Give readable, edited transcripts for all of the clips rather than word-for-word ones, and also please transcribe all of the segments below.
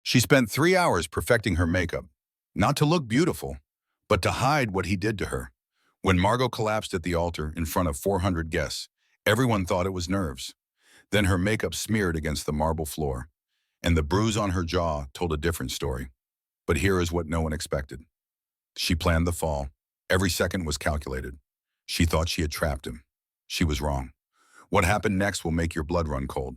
She spent 3 hours perfecting her makeup, not to look beautiful, but to hide what he did to her. When Margot collapsed at the altar in front of 400 guests, everyone thought it was nerves. Then her makeup smeared against the marble floor, and the bruise on her jaw told a different story. But here is what no one expected. She planned the fall. Every second was calculated. She thought she had trapped him. She was wrong. What happened next will make your blood run cold.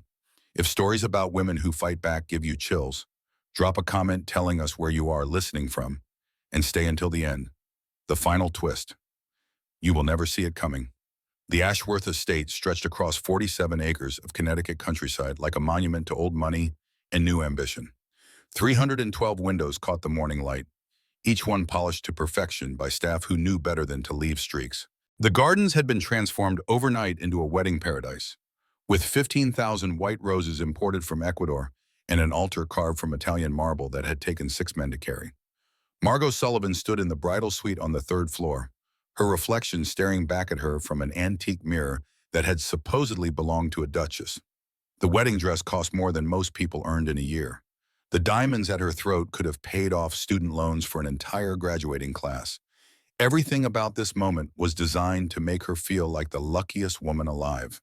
If stories about women who fight back give you chills, drop a comment telling us where you are listening from, and stay until the end. The final twist. You will never see it coming. The Ashworth estate stretched across 47 acres of Connecticut countryside like a monument to old money and new ambition. 312 windows caught the morning light, each one polished to perfection by staff who knew better than to leave streaks. The gardens had been transformed overnight into a wedding paradise, with 15,000 white roses imported from Ecuador and an altar carved from Italian marble that had taken 6 men to carry. Margot Sullivan stood in the bridal suite on the third floor, her reflection staring back at her from an antique mirror that had supposedly belonged to a duchess. The wedding dress cost more than most people earned in a year. The diamonds at her throat could have paid off student loans for an entire graduating class. Everything about this moment was designed to make her feel like the luckiest woman alive.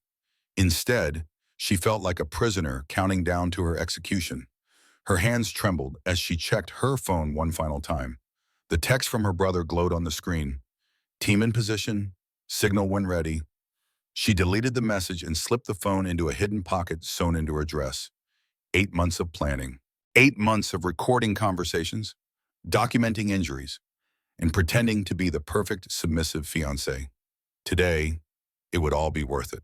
Instead, she felt like a prisoner counting down to her execution. Her hands trembled as she checked her phone one final time. The text from her brother glowed on the screen. Team in position, signal when ready. She deleted the message and slipped the phone into a hidden pocket sewn into her dress. 8 months of planning. 8 months of recording conversations, documenting injuries, and pretending to be the perfect submissive fiancé. Today, it would all be worth it.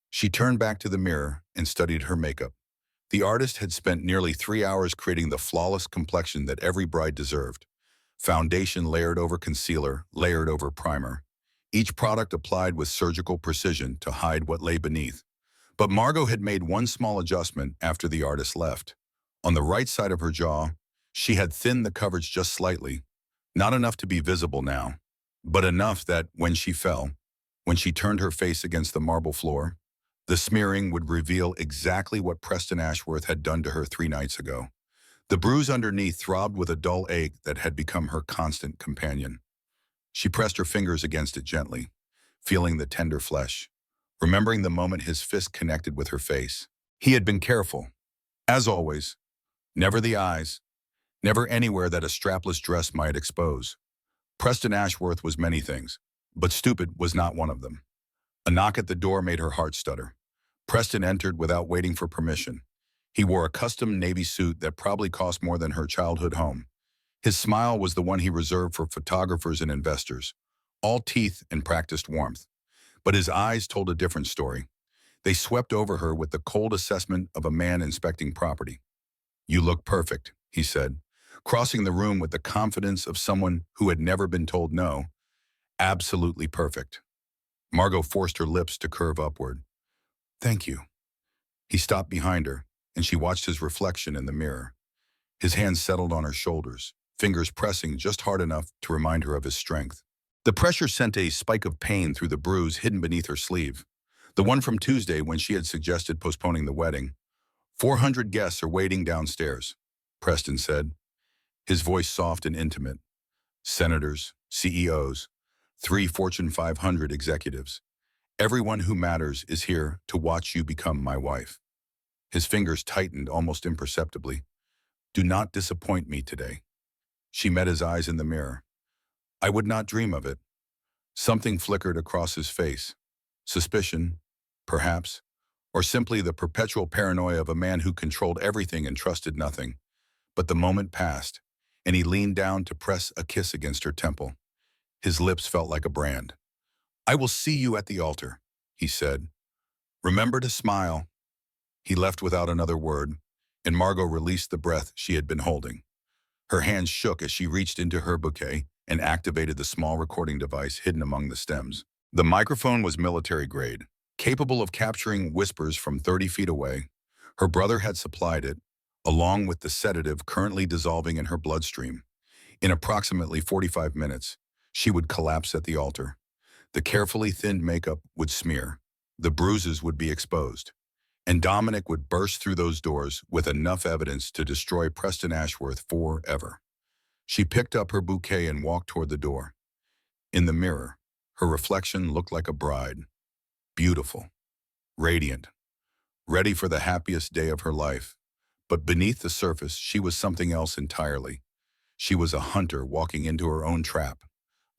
She turned back to the mirror and studied her makeup. The artist had spent nearly 3 hours creating the flawless complexion that every bride deserved. Foundation layered over concealer, layered over primer. Each product applied with surgical precision to hide what lay beneath. But Margot had made one small adjustment after the artist left. On the right side of her jaw, she had thinned the coverage just slightly, not enough to be visible now, but enough that when she fell, when she turned her face against the marble floor, the smearing would reveal exactly what Preston Ashworth had done to her 3 nights ago. The bruise underneath throbbed with a dull ache that had become her constant companion. She pressed her fingers against it gently, feeling the tender flesh, remembering the moment his fist connected with her face. He had been careful, as always, never the eyes, never anywhere that a strapless dress might expose. Preston Ashworth was many things, but stupid was not one of them. A knock at the door made her heart stutter. Preston entered without waiting for permission. He wore a custom navy suit that probably cost more than her childhood home. His smile was the one he reserved for photographers and investors, all teeth and practiced warmth. But his eyes told a different story. They swept over her with the cold assessment of a man inspecting property. "You look perfect," he said, crossing the room with the confidence of someone who had never been told no. "Absolutely perfect." Margot forced her lips to curve upward. "Thank you." He stopped behind her, and she watched his reflection in the mirror. His hands settled on her shoulders, fingers pressing just hard enough to remind her of his strength. The pressure sent a spike of pain through the bruise hidden beneath her sleeve, the one from Tuesday when she had suggested postponing the wedding. 400 guests are waiting downstairs," Preston said, his voice soft and intimate. "Senators, CEOs, 3 Fortune 500 executives. Everyone who matters is here to watch you become my wife." His fingers tightened almost imperceptibly. "Do not disappoint me today." She met his eyes in the mirror. "I would not dream of it." Something flickered across his face. Suspicion, perhaps, or simply the perpetual paranoia of a man who controlled everything and trusted nothing. But the moment passed, and he leaned down to press a kiss against her temple. His lips felt like a brand. "I will see you at the altar," he said. "Remember to smile." He left without another word, and Margot released the breath she had been holding. Her hands shook as she reached into her bouquet and activated the small recording device hidden among the stems. The microphone was military grade, capable of capturing whispers from 30 feet away. Her brother had supplied it, along with the sedative currently dissolving in her bloodstream. In approximately 45 minutes, she would collapse at the altar. The carefully thinned makeup would smear. The bruises would be exposed. and Dominic would burst through those doors with enough evidence to destroy Preston Ashworth forever. She picked up her bouquet and walked toward the door. In the mirror, her reflection looked like a bride, beautiful, radiant, ready for the happiest day of her life. But beneath the surface, she was something else entirely. She was a hunter walking into her own trap.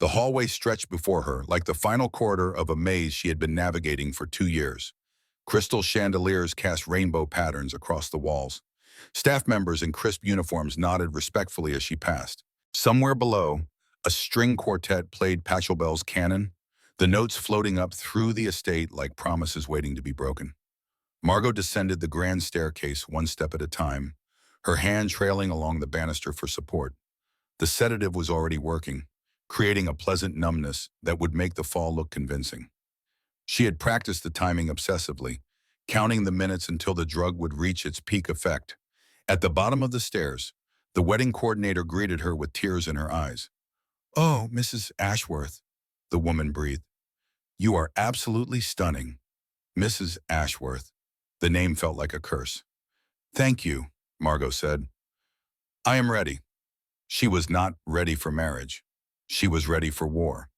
The hallway stretched before her like the final corridor of a maze she had been navigating for 2 years. Crystal chandeliers cast rainbow patterns across the walls. Staff members in crisp uniforms nodded respectfully as she passed. Somewhere below, a string quartet played Pachelbel's canon, the notes floating up through the estate like promises waiting to be broken. Margot descended the grand staircase one step at a time, her hand trailing along the banister for support. The sedative was already working, creating a pleasant numbness that would make the fall look convincing. She had practiced the timing obsessively, counting the minutes until the drug would reach its peak effect. At the bottom of the stairs, the wedding coordinator greeted her with tears in her eyes. "Oh, Mrs. Ashworth," the woman breathed. "You are absolutely stunning." Mrs. Ashworth. The name felt like a curse. "Thank you," Margot said. "I am ready." She was not ready for marriage. She was ready for war.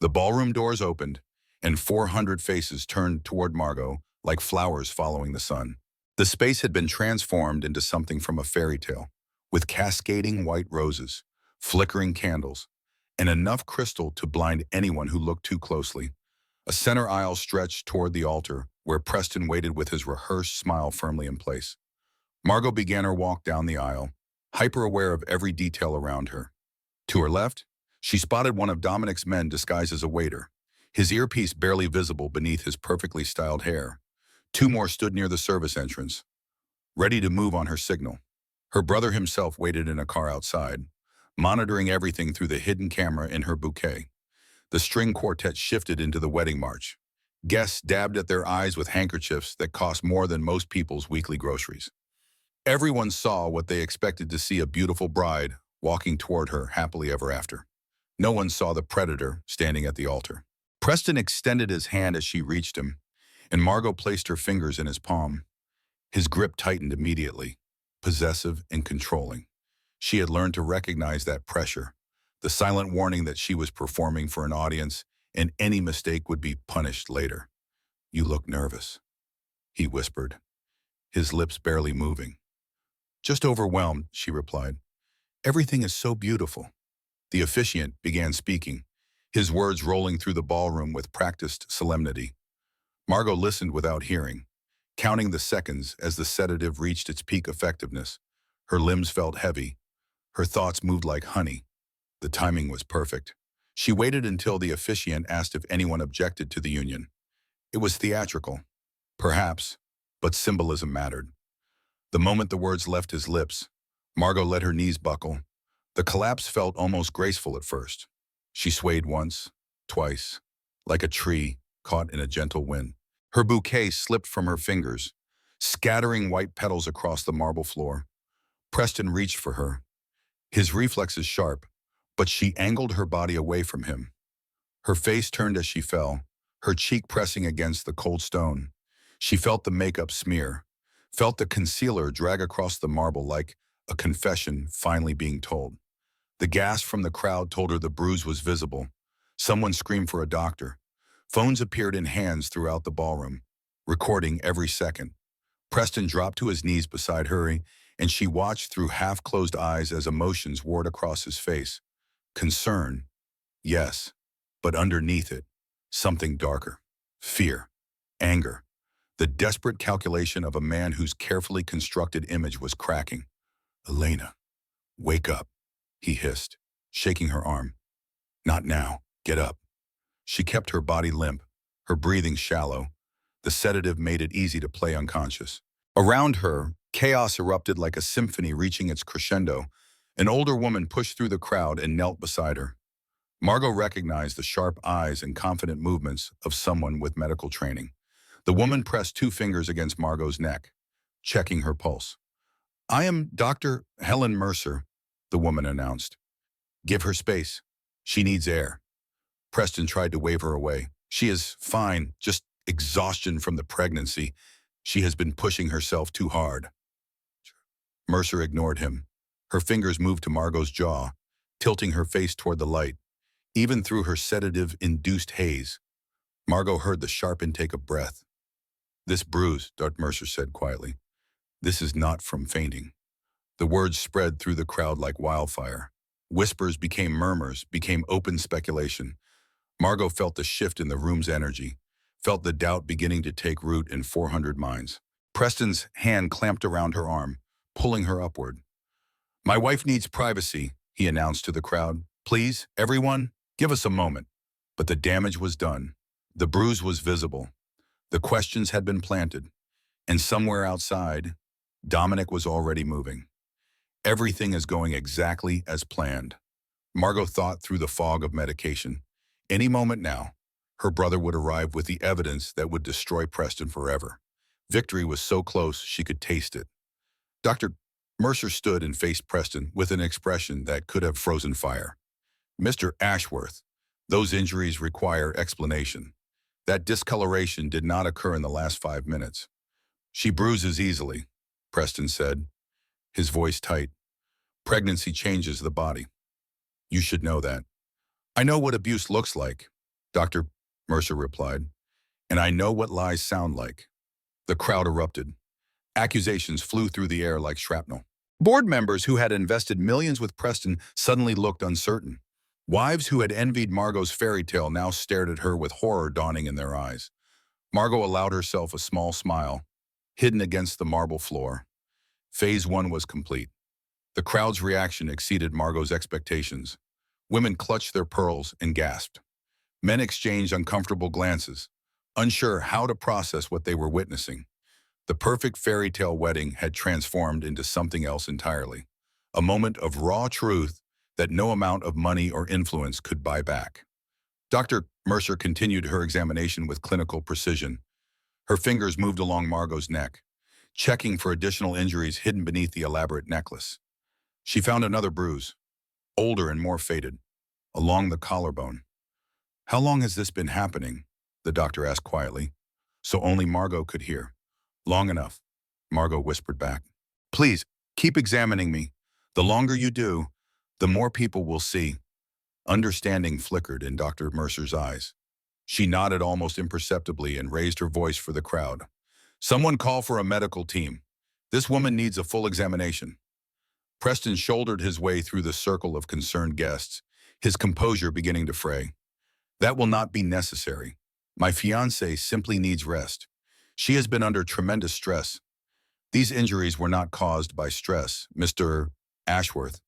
The ballroom doors opened, and 400 faces turned toward Margot like flowers following the sun. The space had been transformed into something from a fairy tale, with cascading white roses, flickering candles, and enough crystal to blind anyone who looked too closely. A center aisle stretched toward the altar, where Preston waited with his rehearsed smile firmly in place. Margot began her walk down the aisle, hyper-aware of every detail around her. To her left, she spotted one of Dominic's men disguised as a waiter, his earpiece barely visible beneath his perfectly styled hair. Two more stood near the service entrance, ready to move on her signal. Her brother himself waited in a car outside, monitoring everything through the hidden camera in her bouquet. The string quartet shifted into the wedding march. Guests dabbed at their eyes with handkerchiefs that cost more than most people's weekly groceries. Everyone saw what they expected to see: a beautiful bride walking toward her happily ever after. No one saw the predator standing at the altar. Preston extended his hand as she reached him, and Margot placed her fingers in his palm. His grip tightened immediately, possessive and controlling. She had learned to recognize that pressure, the silent warning that she was performing for an audience, and any mistake would be punished later. "You look nervous," he whispered, his lips barely moving. "Just overwhelmed," she replied. "Everything is so beautiful." The officiant began speaking, his words rolling through the ballroom with practiced solemnity. Margot listened without hearing, counting the seconds as the sedative reached its peak effectiveness. Her limbs felt heavy. Her thoughts moved like honey. The timing was perfect. She waited until the officiant asked if anyone objected to the union. It was theatrical, perhaps, but symbolism mattered. The moment the words left his lips, Margot let her knees buckle. The collapse felt almost graceful at first. She swayed once, twice, like a tree caught in a gentle wind. Her bouquet slipped from her fingers, scattering white petals across the marble floor. Preston reached for her, his reflexes sharp, but she angled her body away from him. Her face turned as she fell, her cheek pressing against the cold stone. She felt the makeup smear, felt the concealer drag across the marble like a confession finally being told. The gasp from the crowd told her the bruise was visible. Someone screamed for a doctor. Phones appeared in hands throughout the ballroom, recording every second. Preston dropped to his knees beside her, and she watched through half-closed eyes as emotions warred across his face. Concern, yes, but underneath it, something darker. Fear, anger, the desperate calculation of a man whose carefully constructed image was cracking. "Elena, wake up," he hissed, shaking her arm. "Not now. Get up." She kept her body limp, her breathing shallow. The sedative made it easy to play unconscious. Around her, chaos erupted like a symphony reaching its crescendo. An older woman pushed through the crowd and knelt beside her. Margot recognized the sharp eyes and confident movements of someone with medical training. The woman pressed two fingers against Margot's neck, checking her pulse. "I am Dr. Helen Mercer," the woman announced. "Give her space. She needs air." Preston tried to wave her away. "She is fine, just exhaustion from the pregnancy." She has been pushing herself too hard. Mercer ignored him. Her fingers moved to Margot's jaw, tilting her face toward the light. Even through her sedative-induced haze, Margot heard the sharp intake of breath. "This bruise," Dr. Mercer said quietly. "This is not from fainting." The words spread through the crowd like wildfire. Whispers became murmurs, became open speculation. Margot felt the shift in the room's energy, felt the doubt beginning to take root in 400 minds. Preston's hand clamped around her arm, pulling her upward. "My wife needs privacy," he announced to the crowd. "Please, everyone, give us a moment." But the damage was done. The bruise was visible. The questions had been planted. And somewhere outside, Dominic was already moving. Everything is going exactly as planned. Margot thought through the fog of medication. Any moment now, her brother would arrive with the evidence that would destroy Preston forever. Victory was so close she could taste it. Dr. Mercer stood and faced Preston with an expression that could have frozen fire. "Mr. Ashworth, those injuries require explanation. That discoloration did not occur in the last 5 minutes." "She bruises easily," Preston said, his voice tight. "Pregnancy changes the body. You should know that." "I know what abuse looks like," Dr. Mercer replied, "and I know what lies sound like." The crowd erupted. Accusations flew through the air like shrapnel. Board members who had invested millions with Preston suddenly looked uncertain. Wives who had envied Margot's fairy tale now stared at her with horror dawning in their eyes. Margot allowed herself a small smile, hidden against the marble floor. Phase 1 was complete. The crowd's reaction exceeded Margot's expectations. Women clutched their pearls and gasped. Men exchanged uncomfortable glances, unsure how to process what they were witnessing. The perfect fairy tale wedding had transformed into something else entirely. A moment of raw truth that no amount of money or influence could buy back. Dr. Mercer continued her examination with clinical precision. Her fingers moved along Margot's neck, checking for additional injuries hidden beneath the elaborate necklace. She found another bruise, older and more faded, along the collarbone. "How long has this been happening?" the doctor asked quietly, so only Margot could hear. "Long enough," Margot whispered back. "Please, keep examining me. The longer you do, the more people will see." Understanding flickered in Dr. Mercer's eyes. She nodded almost imperceptibly and raised her voice for the crowd. "Someone call for a medical team. This woman needs a full examination." Preston shouldered his way through the circle of concerned guests, his composure beginning to fray. "That will not be necessary. My fiancée simply needs rest. She has been under tremendous stress. These injuries were not caused by stress, Mr. Ashworth."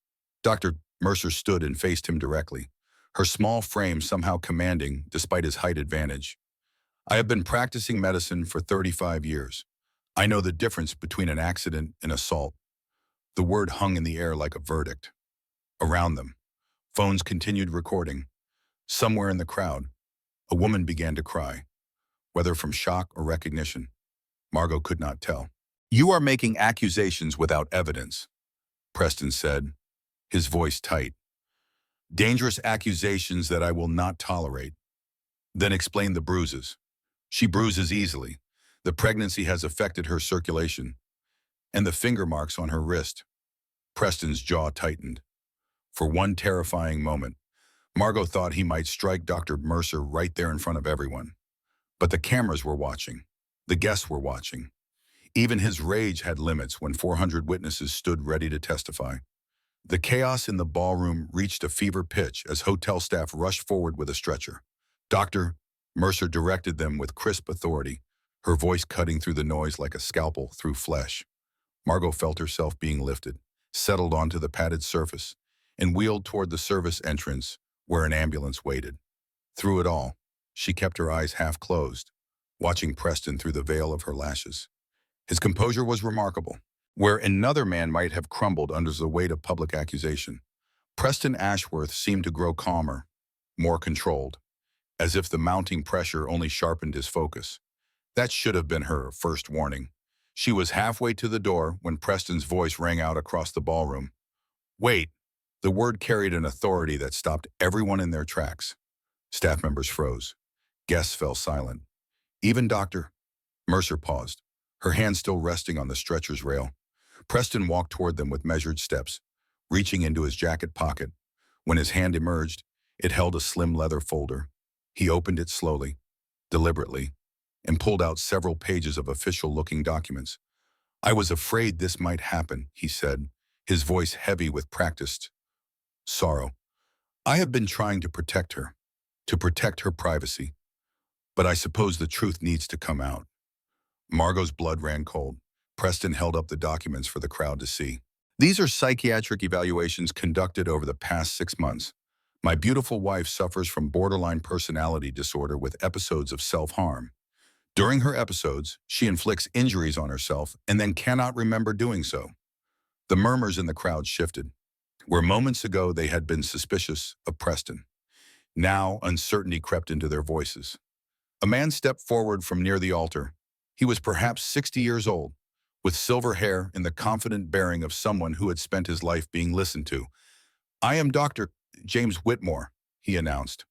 Dr. Mercer stood and faced him directly, her small frame somehow commanding despite his height advantage. "I have been practicing medicine for 35 years. I know the difference between an accident and assault." The word hung in the air like a verdict. Around them, phones continued recording. Somewhere in the crowd, a woman began to cry, whether from shock or recognition. Margot could not tell. "You are making accusations without evidence," Preston said, his voice tight. "Dangerous accusations that I will not tolerate." "Then explain the bruises." "She bruises easily. The pregnancy has affected her circulation." "And the finger marks on her wrist." Preston's jaw tightened. For one terrifying moment, Margot thought he might strike Dr. Mercer right there in front of everyone. But the cameras were watching. The guests were watching. Even his rage had limits when 400 witnesses stood ready to testify. The chaos in the ballroom reached a fever pitch as hotel staff rushed forward with a stretcher. Dr. Mercer directed them with crisp authority, her voice cutting through the noise like a scalpel through flesh. Margot felt herself being lifted, settled onto the padded surface, and wheeled toward the service entrance where an ambulance waited. Through it all, she kept her eyes half closed, watching Preston through the veil of her lashes. His composure was remarkable. Where another man might have crumbled under the weight of public accusation, Preston Ashworth seemed to grow calmer, more controlled, as if the mounting pressure only sharpened his focus. That should have been her first warning. She was halfway to the door when Preston's voice rang out across the ballroom. "Wait!" The word carried an authority that stopped everyone in their tracks. Staff members froze. Guests fell silent. Even Dr. Mercer paused. her hand still resting on the stretcher's rail. Preston walked toward them with measured steps, reaching into his jacket pocket. When his hand emerged, it held a slim leather folder. He opened it slowly, deliberately, and pulled out several pages of official-looking documents. "I was afraid this might happen," he said, his voice heavy with practiced sorrow. "I have been trying to protect her privacy, but I suppose the truth needs to come out." Margot's blood ran cold. Preston held up the documents for the crowd to see. "These are psychiatric evaluations conducted over the past 6 months. My beautiful wife suffers from borderline personality disorder with episodes of self-harm. During her episodes, she inflicts injuries on herself and then cannot remember doing so." The murmurs in the crowd shifted. Where moments ago they had been suspicious of Preston, now uncertainty crept into their voices. A man stepped forward from near the altar. He was perhaps 60 years old, with silver hair and the confident bearing of someone who had spent his life being listened to. "I am Dr. James Whitmore," he announced.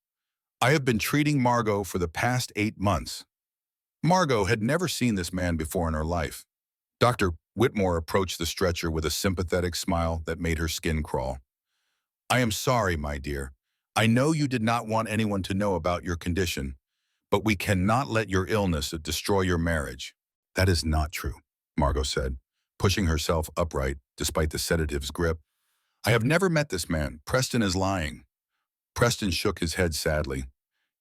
"I have been treating Margot for the past 8 months." Margot had never seen this man before in her life. Dr. Whitmore approached the stretcher with a sympathetic smile that made her skin crawl. "I am sorry, my dear. I know you did not want anyone to know about your condition, but we cannot let your illness destroy your marriage." "That is not true," Margot said, pushing herself upright despite the sedative's grip. "I have never met this man. Preston is lying." Preston shook his head sadly.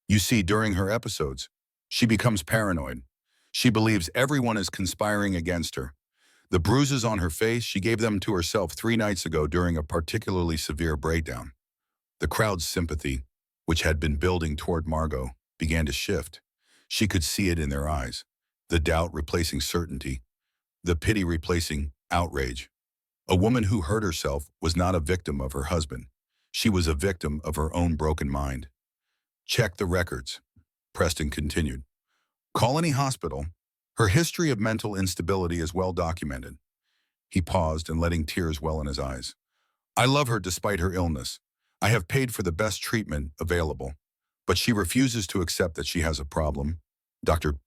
"You see, during her episodes, she becomes paranoid. She believes everyone is conspiring against her. The bruises on her face, she gave them to herself 3 nights ago during a particularly severe breakdown." The crowd's sympathy, which had been building toward Margot, began to shift. She could see it in their eyes, the doubt replacing certainty, the pity replacing outrage. A woman who hurt herself was not a victim of her husband. She was a victim of her own broken mind. "Check the records," Preston continued. "Call any hospital. Her history of mental instability is well documented." He paused and letting tears well in his eyes. "I love her despite her illness. I have paid for the best treatment available, but she refuses to accept that she has a problem." Dr.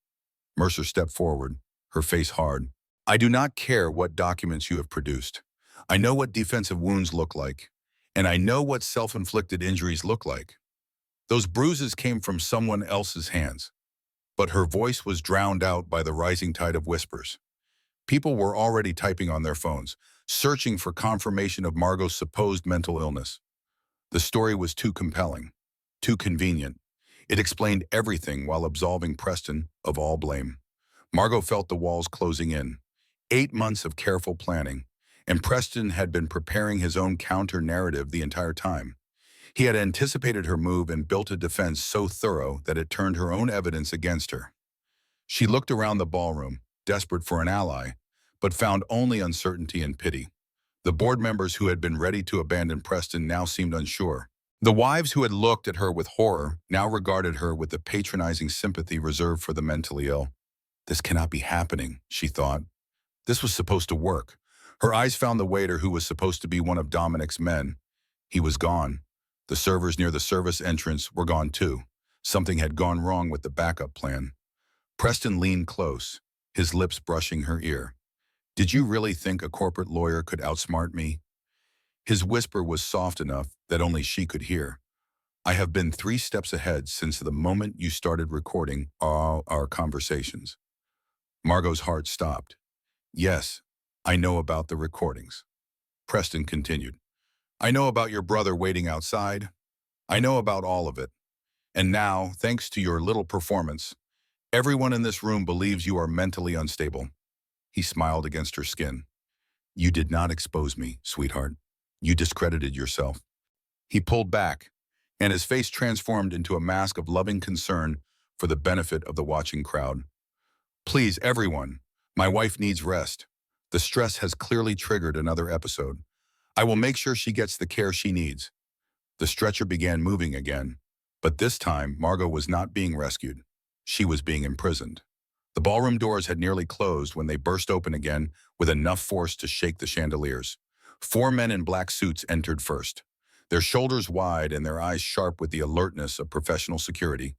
Mercer stepped forward, her face hard. "I do not care what documents you have produced. I know what defensive wounds look like, and I know what self-inflicted injuries look like. Those bruises came from someone else's hands." But her voice was drowned out by the rising tide of whispers. People were already typing on their phones, searching for confirmation of Margot's supposed mental illness. The story was too compelling, too convenient. It explained everything while absolving Preston of all blame. Margot felt the walls closing in. 8 months of careful planning, and Preston had been preparing his own counter-narrative the entire time. He had anticipated her move and built a defense so thorough that it turned her own evidence against her. She looked around the ballroom, desperate for an ally, but found only uncertainty and pity. The board members who had been ready to abandon Preston now seemed unsure. The wives who had looked at her with horror now regarded her with the patronizing sympathy reserved for the mentally ill. "This cannot be happening," she thought. "This was supposed to work." Her eyes found the waiter who was supposed to be one of Dominic's men. He was gone. The servers near the service entrance were gone too. Something had gone wrong with the backup plan. Preston leaned close, his lips brushing her ear. "Did you really think a corporate lawyer could outsmart me?" His whisper was soft enough that only she could hear. "I have been 3 steps ahead since the moment you started recording all our conversations." Margot's heart stopped. "Yes, I know about the recordings." Preston continued. "I know about your brother waiting outside. I know about all of it. And now, thanks to your little performance, everyone in this room believes you are mentally unstable." He smiled against her skin. "You did not expose me, sweetheart. You discredited yourself." He pulled back, and his face transformed into a mask of loving concern for the benefit of the watching crowd. "Please, everyone, my wife needs rest. The stress has clearly triggered another episode. I will make sure she gets the care she needs." The stretcher began moving again, but this time Margot was not being rescued. She was being imprisoned. The ballroom doors had nearly closed when they burst open again with enough force to shake the chandeliers. 4 men in black suits entered first, their shoulders wide and their eyes sharp with the alertness of professional security.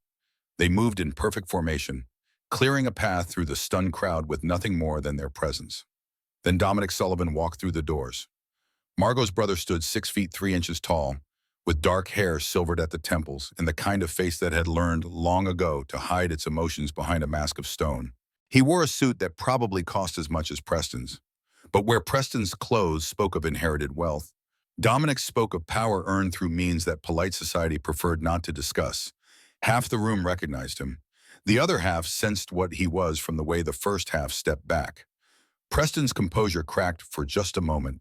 They moved in perfect formation, clearing a path through the stunned crowd with nothing more than their presence. Then Dominic Sullivan walked through the doors. Margot's brother stood 6 feet 3 inches tall, with dark hair silvered at the temples and the kind of face that had learned long ago to hide its emotions behind a mask of stone. He wore a suit that probably cost as much as Preston's. But where Preston's clothes spoke of inherited wealth, Dominic spoke of power earned through means that polite society preferred not to discuss. Half the room recognized him. The other half sensed what he was from the way the first half stepped back. Preston's composure cracked for just a moment.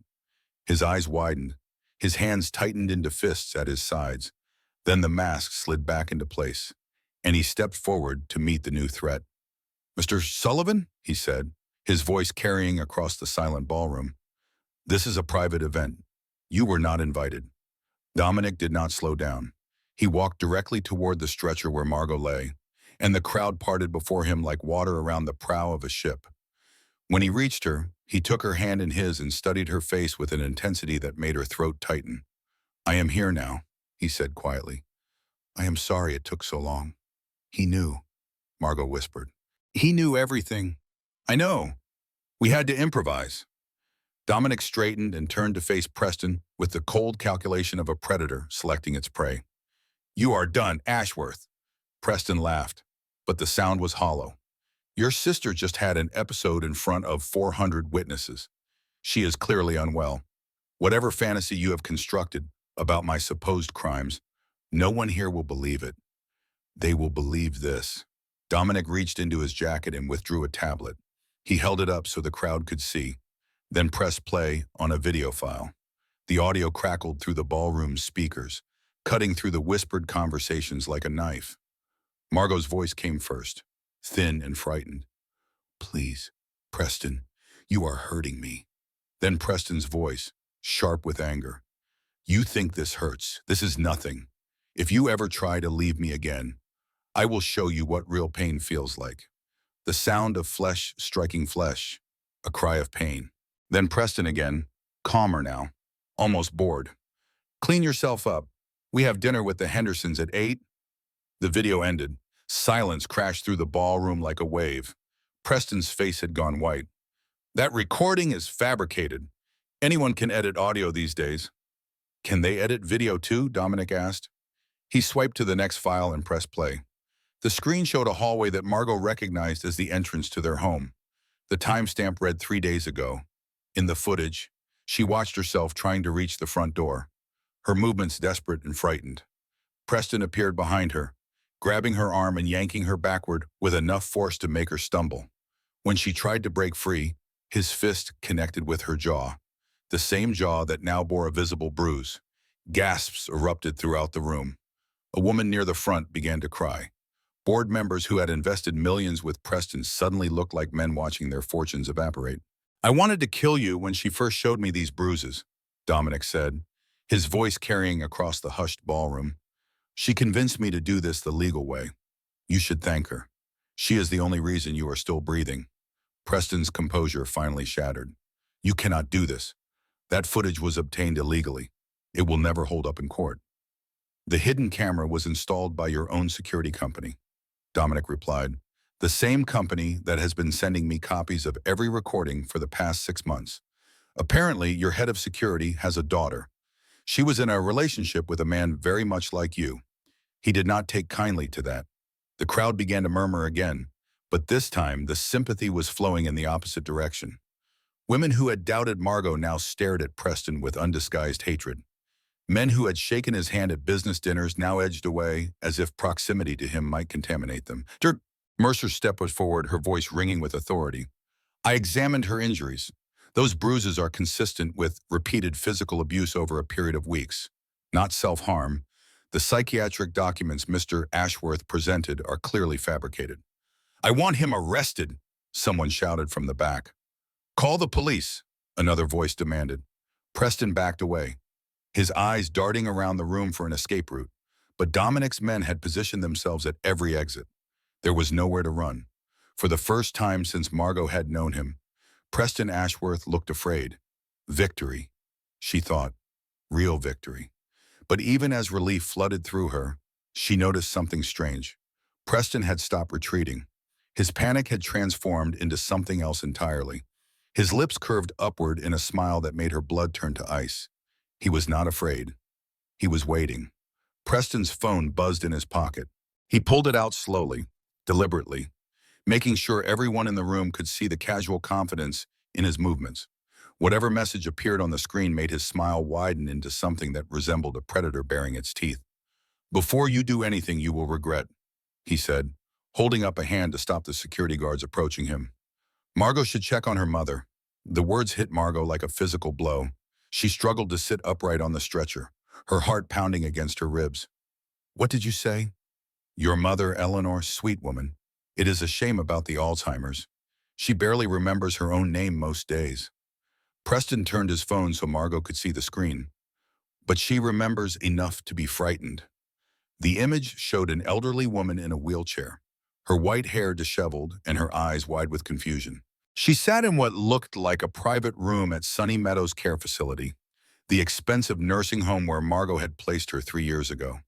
His eyes widened. His hands tightened into fists at his sides. Then the mask slid back into place, and he stepped forward to meet the new threat. "Mr. Sullivan," he said, his voice carrying across the silent ballroom. "This is a private event. You were not invited." Dominic did not slow down. He walked directly toward the stretcher where Margot lay, and the crowd parted before him like water around the prow of a ship. When he reached her, he took her hand in his and studied her face with an intensity that made her throat tighten. "I am here now," he said quietly. "I am sorry it took so long." "He knew," Margot whispered. "He knew everything." "I know. We had to improvise." Dominic straightened and turned to face Preston with the cold calculation of a predator selecting its prey. "You are done, Ashworth." Preston laughed, but the sound was hollow. "Your sister just had an episode in front of 400 witnesses. She is clearly unwell. Whatever fantasy you have constructed about my supposed crimes, no one here will believe it. They will believe this." Dominic reached into his jacket and withdrew a tablet. He held it up so the crowd could see, then pressed play on a video file. The audio crackled through the ballroom's speakers, cutting through the whispered conversations like a knife. Margot's voice came first, thin and frightened. "Please, Preston, you are hurting me." Then Preston's voice, sharp with anger. "You think this hurts. This is nothing. If you ever try to leave me again, I will show you what real pain feels like." The sound of flesh striking flesh, a cry of pain. Then Preston again, calmer now, almost bored. "Clean yourself up. We have dinner with the Hendersons at 8. The video ended. Silence crashed through the ballroom like a wave. Preston's face had gone white. "That recording is fabricated. Anyone can edit audio these days." "Can they edit video too?" Dominic asked. He swiped to the next file and pressed play. The screen showed a hallway that Margot recognized as the entrance to their home. The timestamp read 3 days ago. In the footage, she watched herself trying to reach the front door, her movements desperate and frightened. Preston appeared behind her, grabbing her arm and yanking her backward with enough force to make her stumble. When she tried to break free, his fist connected with her jaw, the same jaw that now bore a visible bruise. Gasps erupted throughout the room. A woman near the front began to cry. Board members who had invested millions with Preston suddenly looked like men watching their fortunes evaporate. "I wanted to kill you when she first showed me these bruises," Dominic said, his voice carrying across the hushed ballroom. "She convinced me to do this the legal way. You should thank her. She is the only reason you are still breathing." Preston's composure finally shattered. "You cannot do this. That footage was obtained illegally. It will never hold up in court." "The hidden camera was installed by your own security company," Dominic replied. "The same company that has been sending me copies of every recording for the past 6 months. Apparently, your head of security has a daughter. She was in a relationship with a man very much like you. He did not take kindly to that." The crowd began to murmur again, but this time the sympathy was flowing in the opposite direction. Women who had doubted Margot now stared at Preston with undisguised hatred. Men who had shaken his hand at business dinners now edged away as if proximity to him might contaminate them. Mercer stepped forward, her voice ringing with authority. "I examined her injuries. Those bruises are consistent with repeated physical abuse over a period of weeks, not self-harm. The psychiatric documents Mr. Ashworth presented are clearly fabricated." "I want him arrested," someone shouted from the back. "Call the police," another voice demanded. Preston backed away, his eyes darting around the room for an escape route. But Dominic's men had positioned themselves at every exit. There was nowhere to run. For the first time since Margot had known him, Preston Ashworth looked afraid. Victory, she thought. Real victory. But even as relief flooded through her, she noticed something strange. Preston had stopped retreating. His panic had transformed into something else entirely. His lips curved upward in a smile that made her blood turn to ice. He was not afraid. He was waiting. Preston's phone buzzed in his pocket. He pulled it out slowly, deliberately, making sure everyone in the room could see the casual confidence in his movements. Whatever message appeared on the screen made his smile widen into something that resembled a predator baring its teeth. "Before you do anything you will regret," he said, holding up a hand to stop the security guards approaching him. Margot should check on her mother. The words hit Margot like a physical blow. She struggled to sit upright on the stretcher, her heart pounding against her ribs. "What did you say?" "Your mother, Eleanor, sweet woman. It is a shame about the Alzheimer's. She barely remembers her own name most days." Preston turned his phone so Margot could see the screen. "But she remembers enough to be frightened." The image showed an elderly woman in a wheelchair, her white hair disheveled and her eyes wide with confusion. She sat in what looked like a private room at Sunny Meadows Care Facility, the expensive nursing home where Margot had placed her 3 years ago.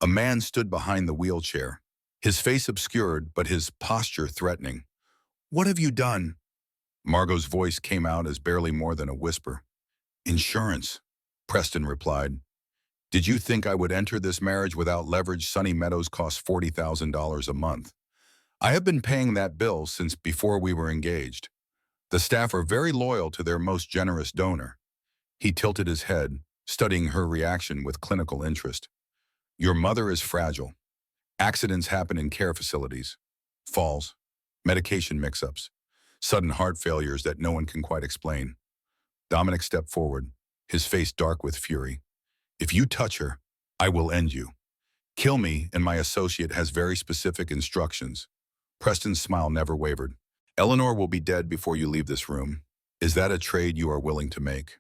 A man stood behind the wheelchair, his face obscured but his posture threatening. "What have you done?" Margot's voice came out as barely more than a whisper. "Insurance," Preston replied. "Did you think I would enter this marriage without leverage? Sunny Meadows costs $40,000 a month. I have been paying that bill since before we were engaged. The staff are very loyal to their most generous donor." He tilted his head, studying her reaction with clinical interest. "Your mother is fragile. Accidents happen in care facilities. Falls, medication mix-ups, sudden heart failures that no one can quite explain." Dominic stepped forward, his face dark with fury. "If you touch her, I will end you. Kill me, and my associate has very specific instructions." Preston's smile never wavered. "Eleanor will be dead before you leave this room. Is that a trade you are willing to make?"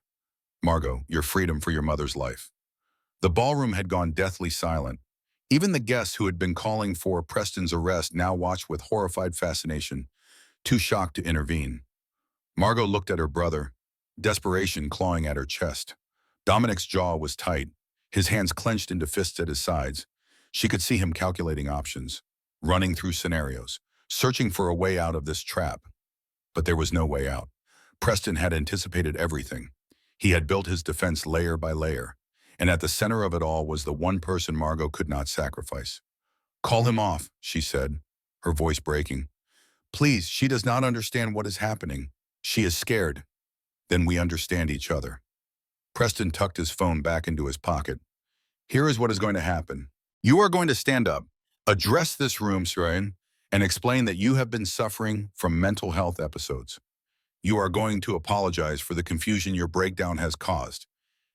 "Margot, your freedom for your mother's life." The ballroom had gone deathly silent. Even the guests who had been calling for Preston's arrest now watched with horrified fascination, too shocked to intervene. Margot looked at her brother, desperation clawing at her chest. Dominic's jaw was tight, his hands clenched into fists at his sides. She could see him calculating options, running through scenarios, searching for a way out of this trap. But there was no way out. Preston had anticipated everything. He had built his defense layer by layer, and at the center of it all was the one person Margot could not sacrifice. "Call him off," she said, her voice breaking. "Please, she does not understand what is happening. She is scared." "Then we understand each other." Preston tucked his phone back into his pocket. "Here is what is going to happen. You are going to stand up, address this room, Surayan, and explain that you have been suffering from mental health episodes. You are going to apologize for the confusion your breakdown has caused.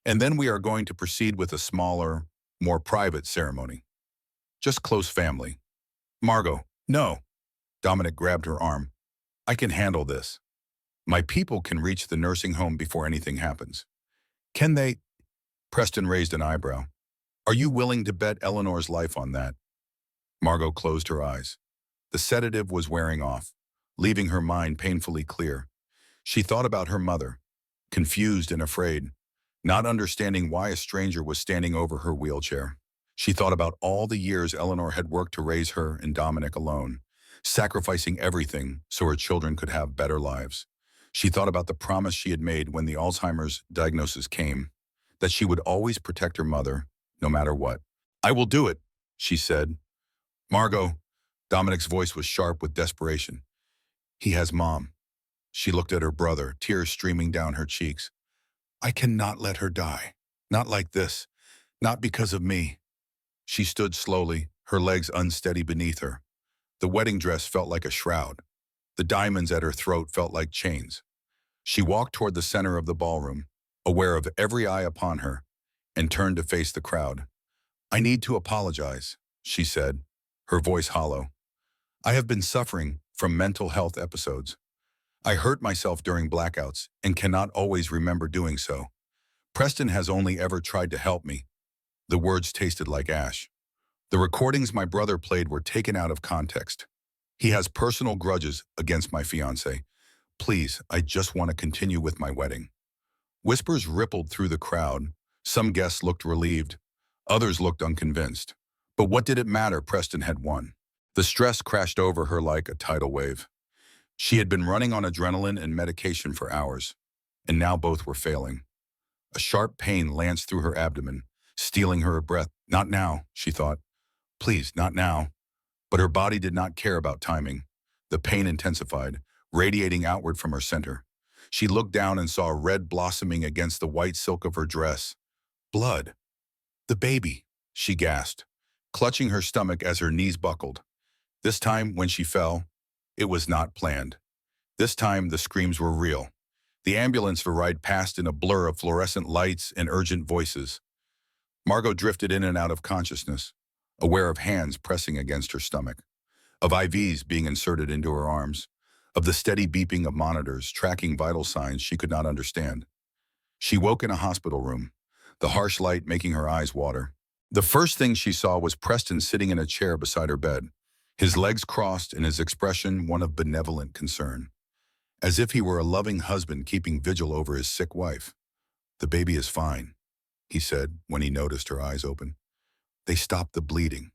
And then we are going to proceed with a smaller, more private ceremony. Just close family." "Margot, no." Dominic grabbed her arm. "I can handle this. My people can reach the nursing home before anything happens." "Can they?" Preston raised an eyebrow. "Are you willing to bet Eleanor's life on that?" Margot closed her eyes. The sedative was wearing off, leaving her mind painfully clear. She thought about her mother, confused and afraid, not understanding why a stranger was standing over her wheelchair. She thought about all the years Eleanor had worked to raise her and Dominic alone, sacrificing everything so her children could have better lives. She thought about the promise she had made when the Alzheimer's diagnosis came, that she would always protect her mother, no matter what. "I will do it," she said. "Margot," Dominic's voice was sharp with desperation. "He has Mom." She looked at her brother, tears streaming down her cheeks. "I cannot let her die. Not like this. Not because of me." She stood slowly, her legs unsteady beneath her. The wedding dress felt like a shroud. The diamonds at her throat felt like chains. She walked toward the center of the ballroom, aware of every eye upon her, and turned to face the crowd. "I need to apologize," she said, her voice hollow. "I have been suffering from mental health episodes. I hurt myself during blackouts and cannot always remember doing so. Preston has only ever tried to help me." The words tasted like ash. "The recordings my brother played were taken out of context. He has personal grudges against my fiancée. Please, I just want to continue with my wedding." Whispers rippled through the crowd. Some guests looked relieved. Others looked unconvinced. But what did it matter? Preston had won. The stress crashed over her like a tidal wave. She had been running on adrenaline and medication for hours, and now both were failing. A sharp pain lanced through her abdomen, stealing her breath. Not now, she thought. Please, not now. But her body did not care about timing. The pain intensified, radiating outward from her center. She looked down and saw red blossoming against the white silk of her dress. Blood. The baby, she gasped, clutching her stomach as her knees buckled. This time, when she fell, it was not planned. This time, the screams were real. The ambulance ride passed in a blur of fluorescent lights and urgent voices. Margot drifted in and out of consciousness, aware of hands pressing against her stomach, of IVs being inserted into her arms, of the steady beeping of monitors tracking vital signs she could not understand. She woke in a hospital room, the harsh light making her eyes water. The first thing she saw was Preston sitting in a chair beside her bed, his legs crossed and his expression one of benevolent concern, as if he were a loving husband keeping vigil over his sick wife. "The baby is fine," he said when he noticed her eyes open. "They stopped the bleeding.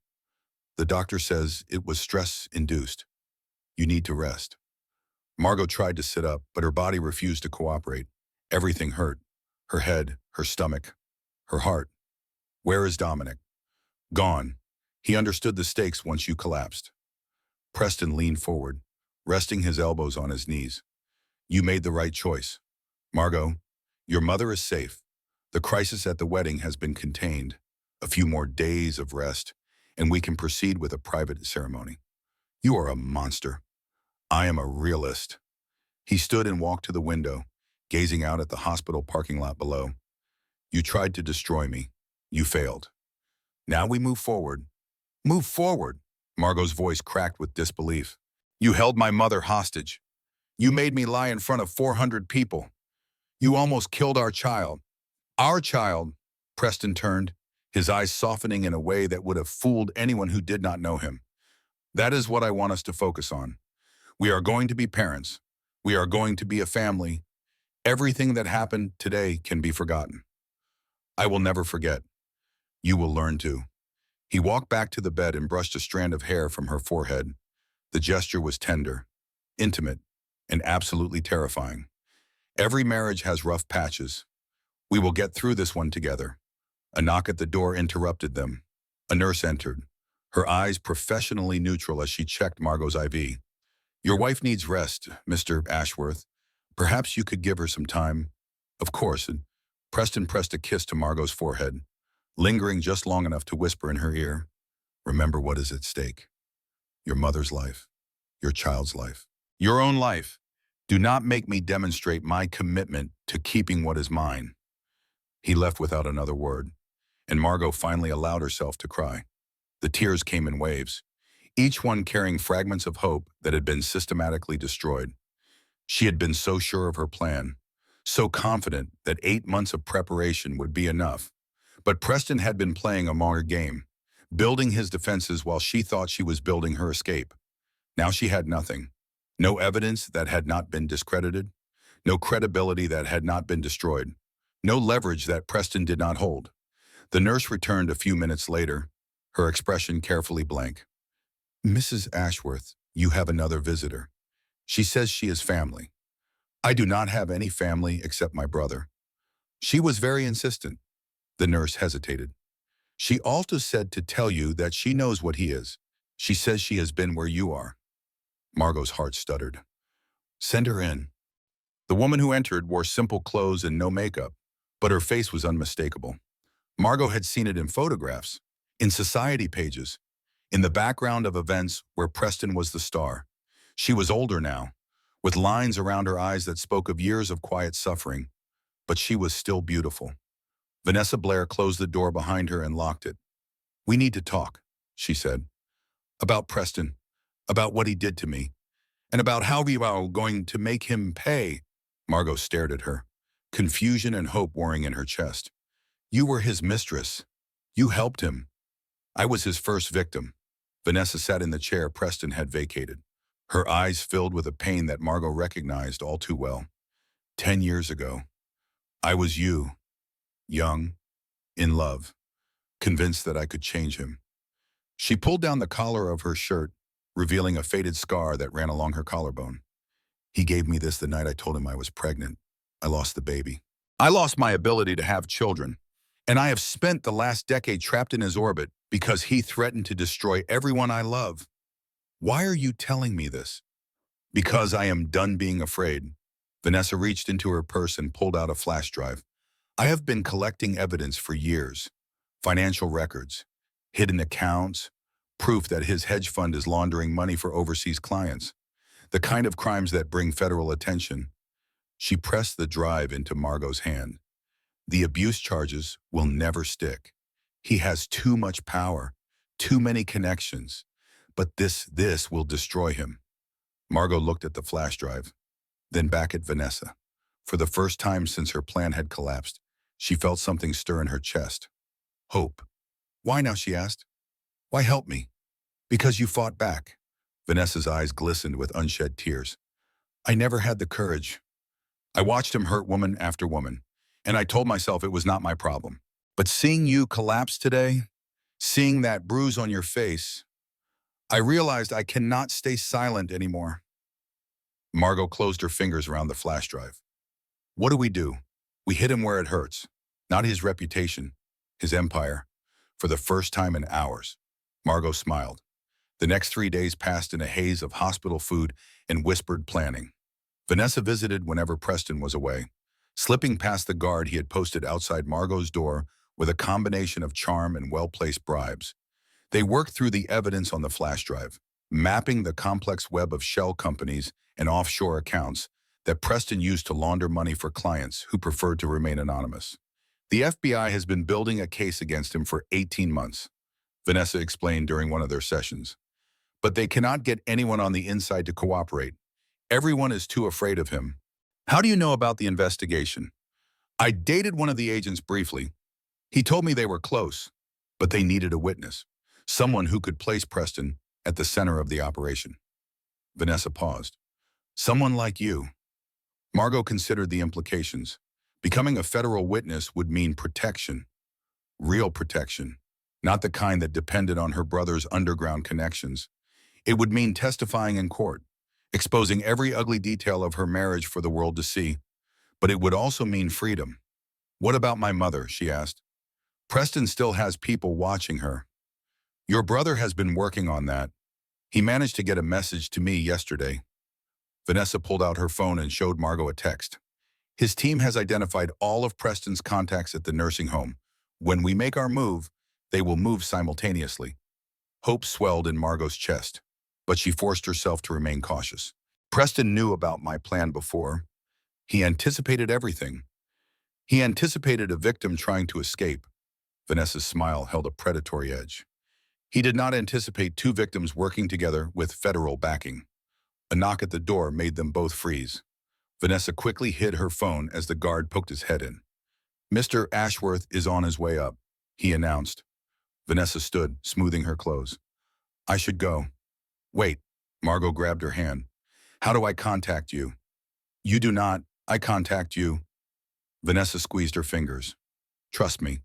The doctor says it was stress-induced. You need to rest." Margot tried to sit up, but her body refused to cooperate. Everything hurt. Her head, her stomach, her heart. "Where is Dominic?" "Gone. He understood the stakes once you collapsed." Preston leaned forward, resting his elbows on his knees. "You made the right choice. Margot, your mother is safe. The crisis at the wedding has been contained. A few more days of rest, and we can proceed with a private ceremony." "You are a monster." "I am a realist." He stood and walked to the window, gazing out at the hospital parking lot below. "You tried to destroy me. You failed. Now we move forward." "Move forward?" Margot's voice cracked with disbelief. "You held my mother hostage. You made me lie in front of 400 people. You almost killed our child." "Our child?" Preston turned, his eyes softening in a way that would have fooled anyone who did not know him. "That is what I want us to focus on. We are going to be parents. We are going to be a family. Everything that happened today can be forgotten. I will never forget. You will learn to." He walked back to the bed and brushed a strand of hair from her forehead. The gesture was tender, intimate, and absolutely terrifying. "Every marriage has rough patches. We will get through this one together." A knock at the door interrupted them. A nurse entered, her eyes professionally neutral as she checked Margot's IV. "Your wife needs rest, Mr. Ashworth. Perhaps you could give her some time." "Of course," and Preston pressed a kiss to Margot's forehead, lingering just long enough to whisper in her ear, "Remember what is at stake. Your mother's life, your child's life, your own life. Do not make me demonstrate my commitment to keeping what is mine." He left without another word, and Margot finally allowed herself to cry. The tears came in waves, each one carrying fragments of hope that had been systematically destroyed. She had been so sure of her plan, so confident that 8 months of preparation would be enough. But Preston had been playing a longer game, building his defenses while she thought she was building her escape. Now she had nothing. No evidence that had not been discredited, no credibility that had not been destroyed, no leverage that Preston did not hold. The nurse returned a few minutes later, her expression carefully blank. "Mrs. Ashworth, you have another visitor. She says she is family." "I do not have any family except my brother." "She was very insistent." The nurse hesitated. "She also said to tell you that she knows what he is. She says she has been where you are." Margot's heart stuttered. "Send her in." The woman who entered wore simple clothes and no makeup, but her face was unmistakable. Margot had seen it in photographs, in society pages, in the background of events where Preston was the star. She was older now, with lines around her eyes that spoke of years of quiet suffering, but she was still beautiful. Vanessa Blair closed the door behind her and locked it. "We need to talk," she said. "About Preston, about what he did to me, and about how we are going to make him pay." Margot stared at her, confusion and hope warring in her chest. "You were his mistress. You helped him. I was his first victim." Vanessa sat in the chair Preston had vacated, her eyes filled with a pain that Margot recognized all too well. 10 years ago, I was you, young, in love, convinced that I could change him. She pulled down the collar of her shirt, revealing a faded scar that ran along her collarbone. He gave me this the night I told him I was pregnant. I lost the baby. I lost my ability to have children, and I have spent the last decade trapped in his orbit because he threatened to destroy everyone I love. Why are you telling me this? Because I am done being afraid. Vanessa reached into her purse and pulled out a flash drive. I have been collecting evidence for years. Financial records, hidden accounts, proof that his hedge fund is laundering money for overseas clients. The kind of crimes that bring federal attention. She pressed the drive into Margot's hand. The abuse charges will never stick. He has too much power, too many connections. But this will destroy him. Margot looked at the flash drive, then back at Vanessa. For the first time since her plan had collapsed, she felt something stir in her chest. Hope. Why now, she asked. Why help me? Because you fought back. Vanessa's eyes glistened with unshed tears. I never had the courage. I watched him hurt woman after woman, and I told myself it was not my problem. But seeing you collapse today, seeing that bruise on your face, I realized I cannot stay silent anymore. Margot closed her fingers around the flash drive. What do? We hit him where it hurts. Not his reputation, his empire. For the first time in hours, Margot smiled. The next 3 days passed in a haze of hospital food and whispered planning. Vanessa visited whenever Preston was away, slipping past the guard he had posted outside Margot's door with a combination of charm and well-placed bribes. They worked through the evidence on the flash drive, mapping the complex web of shell companies and offshore accounts that Preston used to launder money for clients who preferred to remain anonymous. The FBI has been building a case against him for 18 months, Vanessa explained during one of their sessions. But they cannot get anyone on the inside to cooperate. Everyone is too afraid of him. How do you know about the investigation? I dated one of the agents briefly. He told me they were close, but they needed a witness, someone who could place Preston at the center of the operation. Vanessa paused. Someone like you. Margot considered the implications. Becoming a federal witness would mean protection. Real protection. Not the kind that depended on her brother's underground connections. It would mean testifying in court, exposing every ugly detail of her marriage for the world to see. But it would also mean freedom. What about my mother, she asked. Preston still has people watching her. Your brother has been working on that. He managed to get a message to me yesterday. Vanessa pulled out her phone and showed Margot a text. His team has identified all of Preston's contacts at the nursing home. When we make our move, they will move simultaneously. Hope swelled in Margot's chest, but she forced herself to remain cautious. Preston knew about my plan before. He anticipated everything. He anticipated a victim trying to escape. Vanessa's smile held a predatory edge. He did not anticipate two victims working together with federal backing. A knock at the door made them both freeze. Vanessa quickly hid her phone as the guard poked his head in. Mr. Ashworth is on his way up, he announced. Vanessa stood, smoothing her clothes. I should go. Wait, Margot grabbed her hand. How do I contact you? You do not, I contact you. Vanessa squeezed her fingers. Trust me,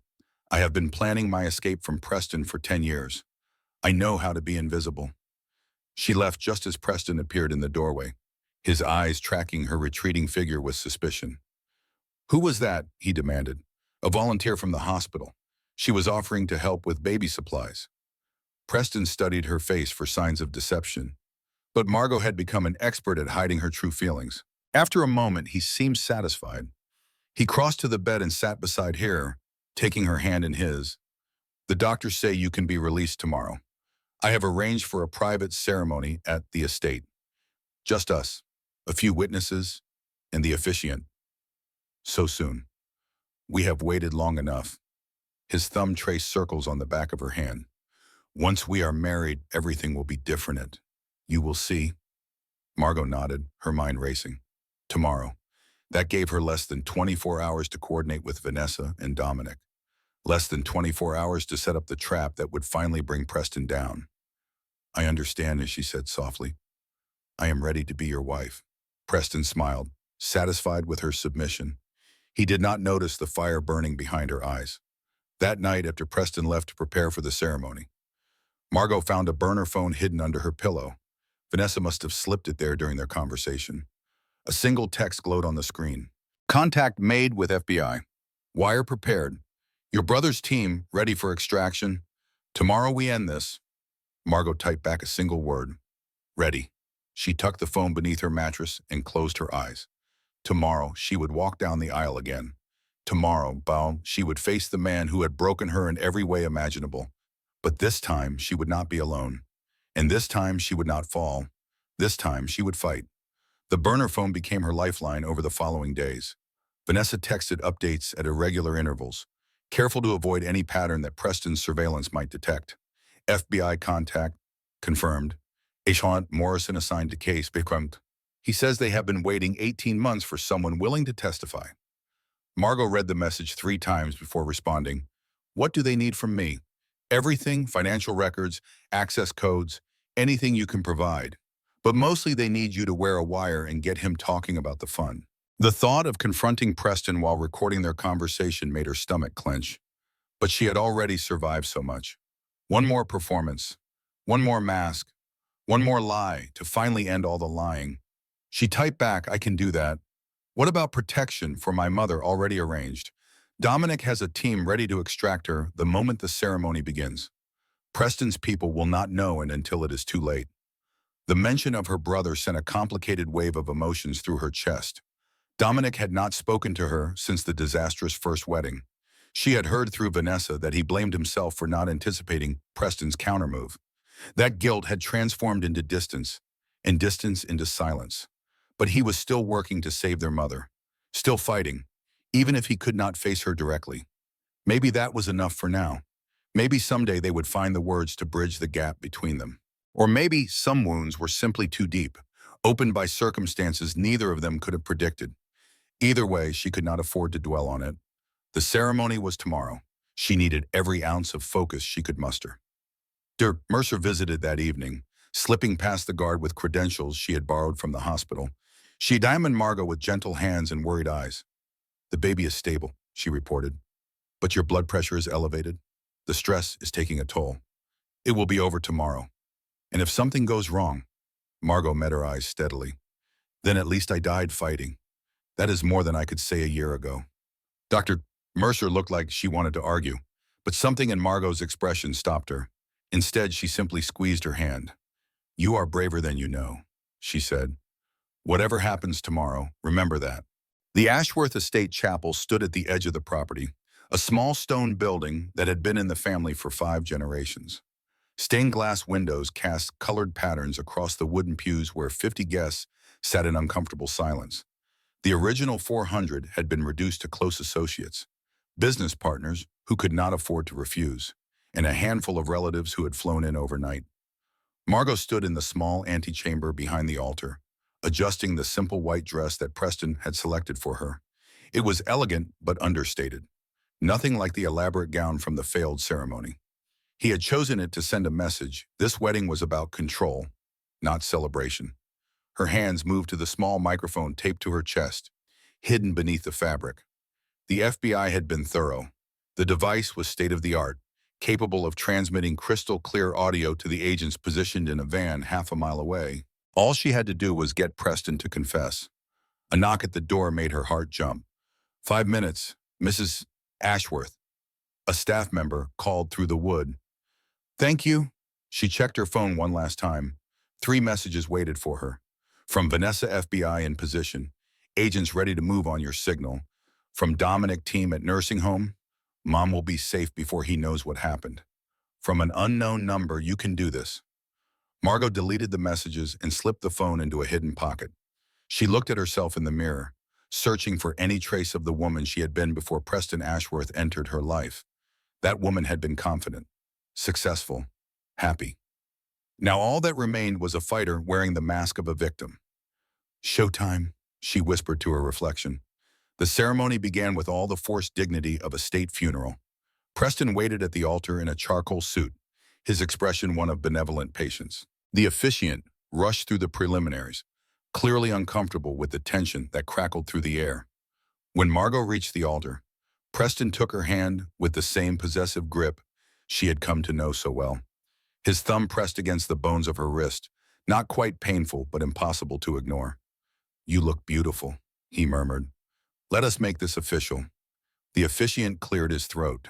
I have been planning my escape from Preston for 10 years. I know how to be invisible. She left just as Preston appeared in the doorway, his eyes tracking her retreating figure with suspicion. Who was that? He demanded. A volunteer from the hospital. She was offering to help with baby supplies. Preston studied her face for signs of deception, but Margot had become an expert at hiding her true feelings. After a moment, he seemed satisfied. He crossed to the bed and sat beside her, taking her hand in his. The doctors say you can be released tomorrow. I have arranged for a private ceremony at the estate. Just us, a few witnesses, and the officiant. So soon. We have waited long enough. His thumb traced circles on the back of her hand. Once we are married, everything will be different. You will see. Margot nodded, her mind racing. Tomorrow. That gave her less than 24 hours to coordinate with Vanessa and Dominic. Less than 24 hours to set up the trap that would finally bring Preston down. I understand, as she said softly. I am ready to be your wife. Preston smiled, satisfied with her submission. He did not notice the fire burning behind her eyes. That night, after Preston left to prepare for the ceremony, Margot found a burner phone hidden under her pillow. Vanessa must have slipped it there during their conversation. A single text glowed on the screen. Contact made with FBI. Wire prepared. Your brother's team ready for extraction. Tomorrow we end this. Margot typed back a single word. Ready. She tucked the phone beneath her mattress and closed her eyes. Tomorrow she would walk down the aisle again. Tomorrow, she would face the man who had broken her in every way imaginable. But this time she would not be alone. And this time she would not fall. This time she would fight. The burner phone became her lifeline over the following days. Vanessa texted updates at irregular intervals, careful to avoid any pattern that Preston's surveillance might detect. FBI contact, confirmed. Agent Morrison assigned to case, become. He says they have been waiting 18 months for someone willing to testify. Margot read the message 3 times before responding. What do they need from me? Everything, financial records, access codes, anything you can provide. But mostly they need you to wear a wire and get him talking about the fun. The thought of confronting Preston while recording their conversation made her stomach clench. But she had already survived so much. One more performance, one more mask, one more lie to finally end all the lying. She typed back, I can do that. What about protection for my mother already arranged? Dominic has a team ready to extract her the moment the ceremony begins. Preston's people will not know until it is too late. The mention of her brother sent a complicated wave of emotions through her chest. Dominic had not spoken to her since the disastrous first wedding. She had heard through Vanessa that he blamed himself for not anticipating Preston's countermove. That guilt had transformed into distance, and distance into silence. But he was still working to save their mother, still fighting, even if he could not face her directly. Maybe that was enough for now. Maybe someday they would find the words to bridge the gap between them. Or maybe some wounds were simply too deep, opened by circumstances neither of them could have predicted. Either way, she could not afford to dwell on it. The ceremony was tomorrow. She needed every ounce of focus she could muster. Mercer visited that evening, slipping past the guard with credentials she had borrowed from the hospital. She examined Margot with gentle hands and worried eyes. The baby is stable, she reported. But your blood pressure is elevated. The stress is taking a toll. It will be over tomorrow. And if something goes wrong, Margot met her eyes steadily. Then at least I died fighting. That is more than I could say a year ago. Dr. Mercer looked like she wanted to argue, but something in Margot's expression stopped her. Instead, she simply squeezed her hand. You are braver than you know, she said. Whatever happens tomorrow, remember that. The Ashworth Estate Chapel stood at the edge of the property, a small stone building that had been in the family for 5 generations. Stained glass windows cast colored patterns across the wooden pews where 50 guests sat in uncomfortable silence. The original 400 had been reduced to close associates, business partners who could not afford to refuse, and a handful of relatives who had flown in overnight. Margot stood in the small antechamber behind the altar, adjusting the simple white dress that Preston had selected for her. It was elegant but understated, nothing like the elaborate gown from the failed ceremony. He had chosen it to send a message. This wedding was about control, not celebration. Her hands moved to the small microphone taped to her chest, hidden beneath the fabric. The FBI had been thorough. The device was state-of-the-art, capable of transmitting crystal-clear audio to the agents positioned in a van half a mile away. All she had to do was get Preston to confess. A knock at the door made her heart jump. 5 minutes, Mrs. Ashworth. A staff member called through the wood. Thank you. She checked her phone one last time. 3 messages waited for her. From Vanessa, FBI in position. Agents ready to move on your signal. From Dominic team at nursing home. Mom will be safe before he knows what happened. From an unknown number, you can do this. Margot deleted the messages and slipped the phone into a hidden pocket. She looked at herself in the mirror, searching for any trace of the woman she had been before Preston Ashworth entered her life. That woman had been confident, successful, happy. Now all that remained was a fighter wearing the mask of a victim. Showtime, she whispered to her reflection. The ceremony began with all the forced dignity of a state funeral. Preston waited at the altar in a charcoal suit, his expression one of benevolent patience. The officiant rushed through the preliminaries, clearly uncomfortable with the tension that crackled through the air. When Margot reached the altar, Preston took her hand with the same possessive grip she had come to know so well. His thumb pressed against the bones of her wrist, Not quite painful, but impossible to ignore. "You look beautiful," he murmured. "Let us make this official." The officiant cleared his throat.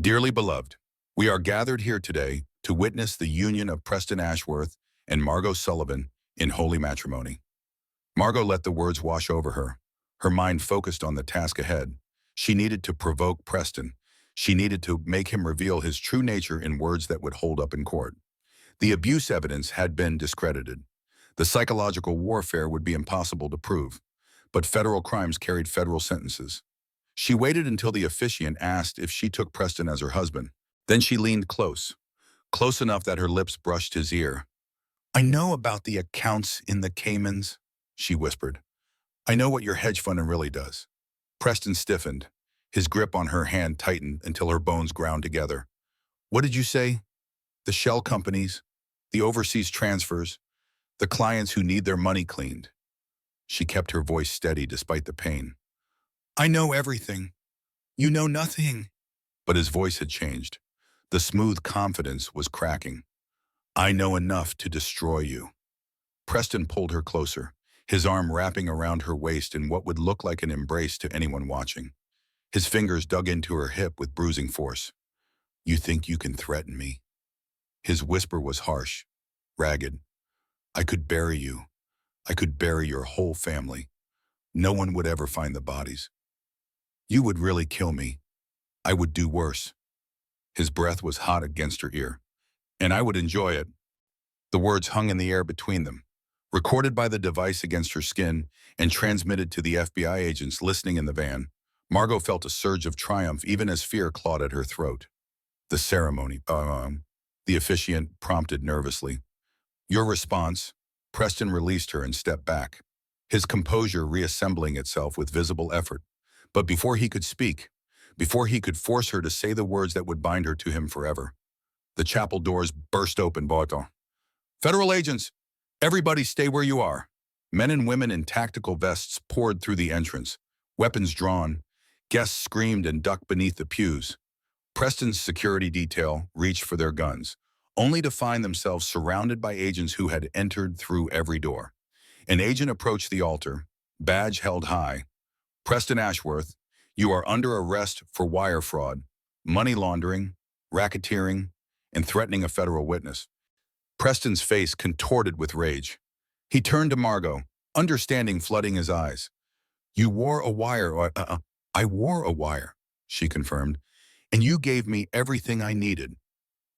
"Dearly beloved, we are gathered here today to witness the union of Preston Ashworth and Margot Sullivan in holy matrimony." Margot let the words wash over her. Her mind focused on the task ahead. She needed to provoke Preston. She needed to make him reveal his true nature in words that would hold up in court. The abuse evidence had been discredited. The psychological warfare would be impossible to prove, but federal crimes carried federal sentences. She waited until the officiant asked if she took Preston as her husband. Then she leaned close enough that her lips brushed his ear. "I know about the accounts in the Caymans," she whispered. "I know what your hedge fund really does." Preston stiffened. His grip on her hand tightened until her bones ground together. "What did you say?" "The shell companies, the overseas transfers, the clients who need their money cleaned." She kept her voice steady despite the pain. "I know everything. You know nothing." But his voice had changed. The smooth confidence was cracking. "I know enough to destroy you." Preston pulled her closer, his arm wrapping around her waist in what would look like an embrace to anyone watching. His fingers dug into her hip with bruising force. "You think you can threaten me?" His whisper was harsh, ragged. "I could bury you. I could bury your whole family. No one would ever find the bodies. You would really kill me. I would do worse." His breath was hot against her ear. "And I would enjoy it." The words hung in the air between them, recorded by the device against her skin and transmitted to the FBI agents listening in the van. Margot felt a surge of triumph even as fear clawed at her throat. "The ceremony, the officiant prompted nervously. "Your response?" Preston released her and stepped back, his composure reassembling itself with visible effort. But before he could speak, before he could force her to say the words that would bind her to him forever, the chapel doors burst open. "Barton. Federal agents, everybody stay where you are." Men and women in tactical vests poured through the entrance, weapons drawn. Guests screamed and ducked beneath the pews. Preston's security detail reached for their guns, only to find themselves surrounded by agents who had entered through every door. An agent approached the altar, badge held high. "Preston Ashworth, you are under arrest for wire fraud, money laundering, racketeering, and threatening a federal witness." Preston's face contorted with rage. He turned to Margot, understanding flooding his eyes. "You wore a wire, I wore a wire," she confirmed, "and you gave me everything I needed."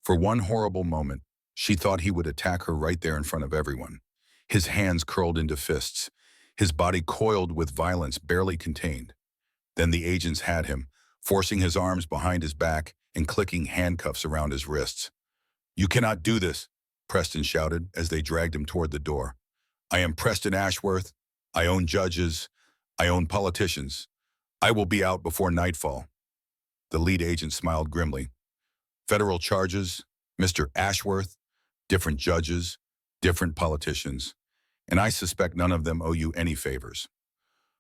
For one horrible moment, she thought he would attack her right there in front of everyone. His hands curled into fists, his body coiled with violence barely contained. Then the agents had him, forcing his arms behind his back and clicking handcuffs around his wrists. "You cannot do this," Preston shouted as they dragged him toward the door. "I am Preston Ashworth. I own judges. I own politicians. I will be out before nightfall." The lead agent smiled grimly. "Federal charges, Mr. Ashworth, different judges, different politicians, and I suspect none of them owe you any favors."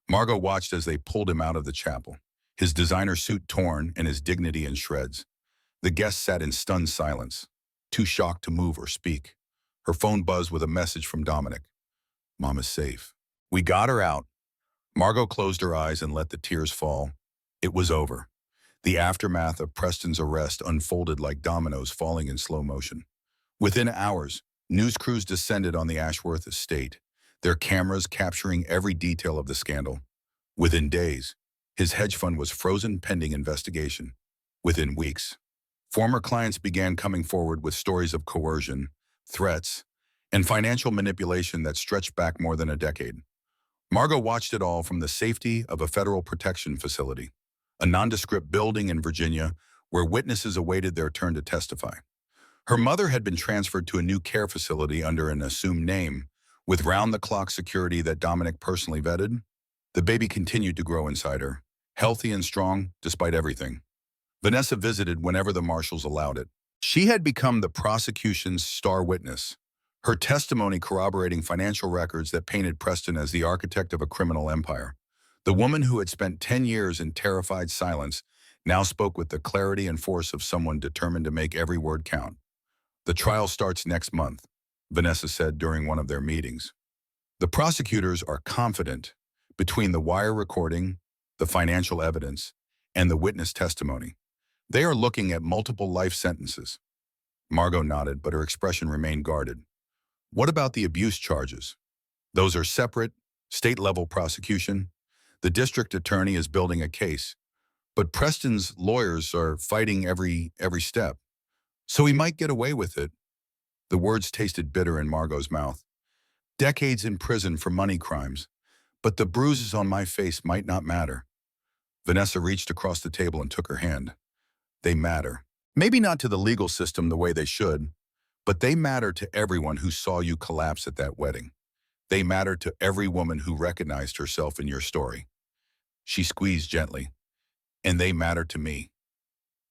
Margot watched as they pulled him out of the chapel, his designer suit torn and his dignity in shreds. The guests sat in stunned silence, too shocked to move or speak. Her phone buzzed with a message from Dominic. "Mom is safe. We got her out." Margot closed her eyes and let the tears fall. It was over. The aftermath of Preston's arrest unfolded like dominoes falling in slow motion. Within hours, news crews descended on the Ashworth estate, their cameras capturing every detail of the scandal. Within days, his hedge fund was frozen pending investigation. Within weeks, former clients began coming forward with stories of coercion, threats, and financial manipulation that stretched back more than a decade. Margot watched it all from the safety of a federal protection facility, a nondescript building in Virginia where witnesses awaited their turn to testify. Her mother had been transferred to a new care facility under an assumed name, with round-the-clock security that Dominic personally vetted. The baby continued to grow inside her, healthy and strong despite everything. Vanessa visited whenever the marshals allowed it. She had become the prosecution's star witness, her testimony corroborating financial records that painted Preston as the architect of a criminal empire. The woman who had spent 10 years in terrified silence now spoke with the clarity and force of someone determined to make every word count. "The trial starts next month. Vanessa said during one of their meetings. The prosecutors are confident between the wire recording, the financial evidence, and the witness testimony. They are looking at multiple life sentences. Margot nodded, but her expression remained guarded. What about the abuse charges? Those are separate, state-level prosecution. The district attorney is building a case, but Preston's lawyers are fighting every step. So he might get away with it. The words tasted bitter in Margot's mouth. Decades in prison for money crimes, but the bruises on my face might not matter. Vanessa reached across the table and took her hand. They matter. Maybe not to the legal system the way they should, but they matter to everyone who saw you collapse at that wedding. They matter to every woman who recognized herself in your story. She squeezed gently. And they matter to me.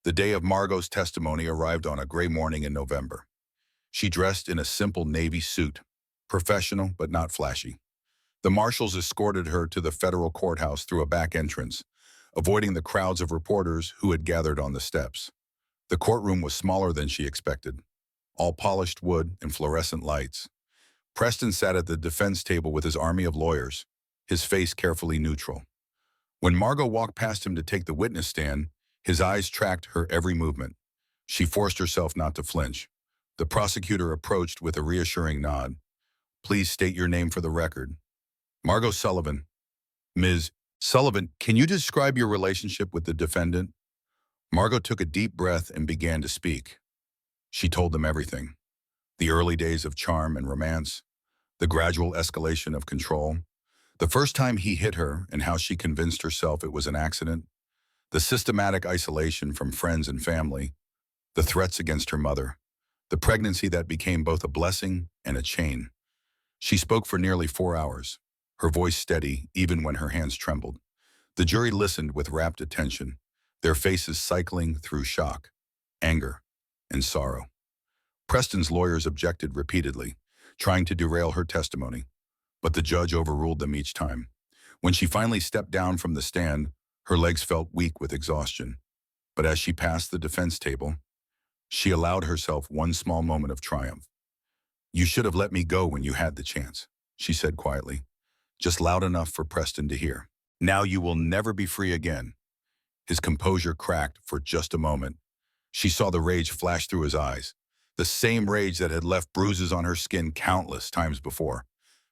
The day of Margot's testimony arrived on a gray morning in November. She dressed in a simple navy suit, professional but not flashy. The marshals escorted her to the federal courthouse through a back entrance, avoiding the crowds of reporters who had gathered on the steps. The courtroom was smaller than she expected, all polished wood and fluorescent lights. Preston sat at the defense table with his army of lawyers, his face carefully neutral. When Margot walked past him to take the witness stand, his eyes tracked her every movement. She forced herself not to flinch. The prosecutor approached with a reassuring nod. Please state your name for the record. Margot Sullivan. Ms. Sullivan, can you describe your relationship with the defendant? Margot took a deep breath and began to speak. She told them everything. The early days of charm and romance, the gradual escalation of control, the first time he hit her and how she convinced herself it was an accident, the systematic isolation from friends and family, the threats against her mother, the pregnancy that became both a blessing and a chain. She spoke for nearly 4 hours, her voice steady even when her hands trembled. The jury listened with rapt attention, their faces cycling through shock, anger, and sorrow. Preston's lawyers objected repeatedly, trying to derail her testimony, but the judge overruled them each time. When she finally stepped down from the stand, her legs felt weak with exhaustion. But as she passed the defense table, she allowed herself one small moment of triumph. You should have let me go when you had the chance, she said quietly, just loud enough for Preston to hear. Now you will never be free again. His composure cracked for just a moment. She saw the rage flash through his eyes, the same rage that had left bruises on her skin countless times before.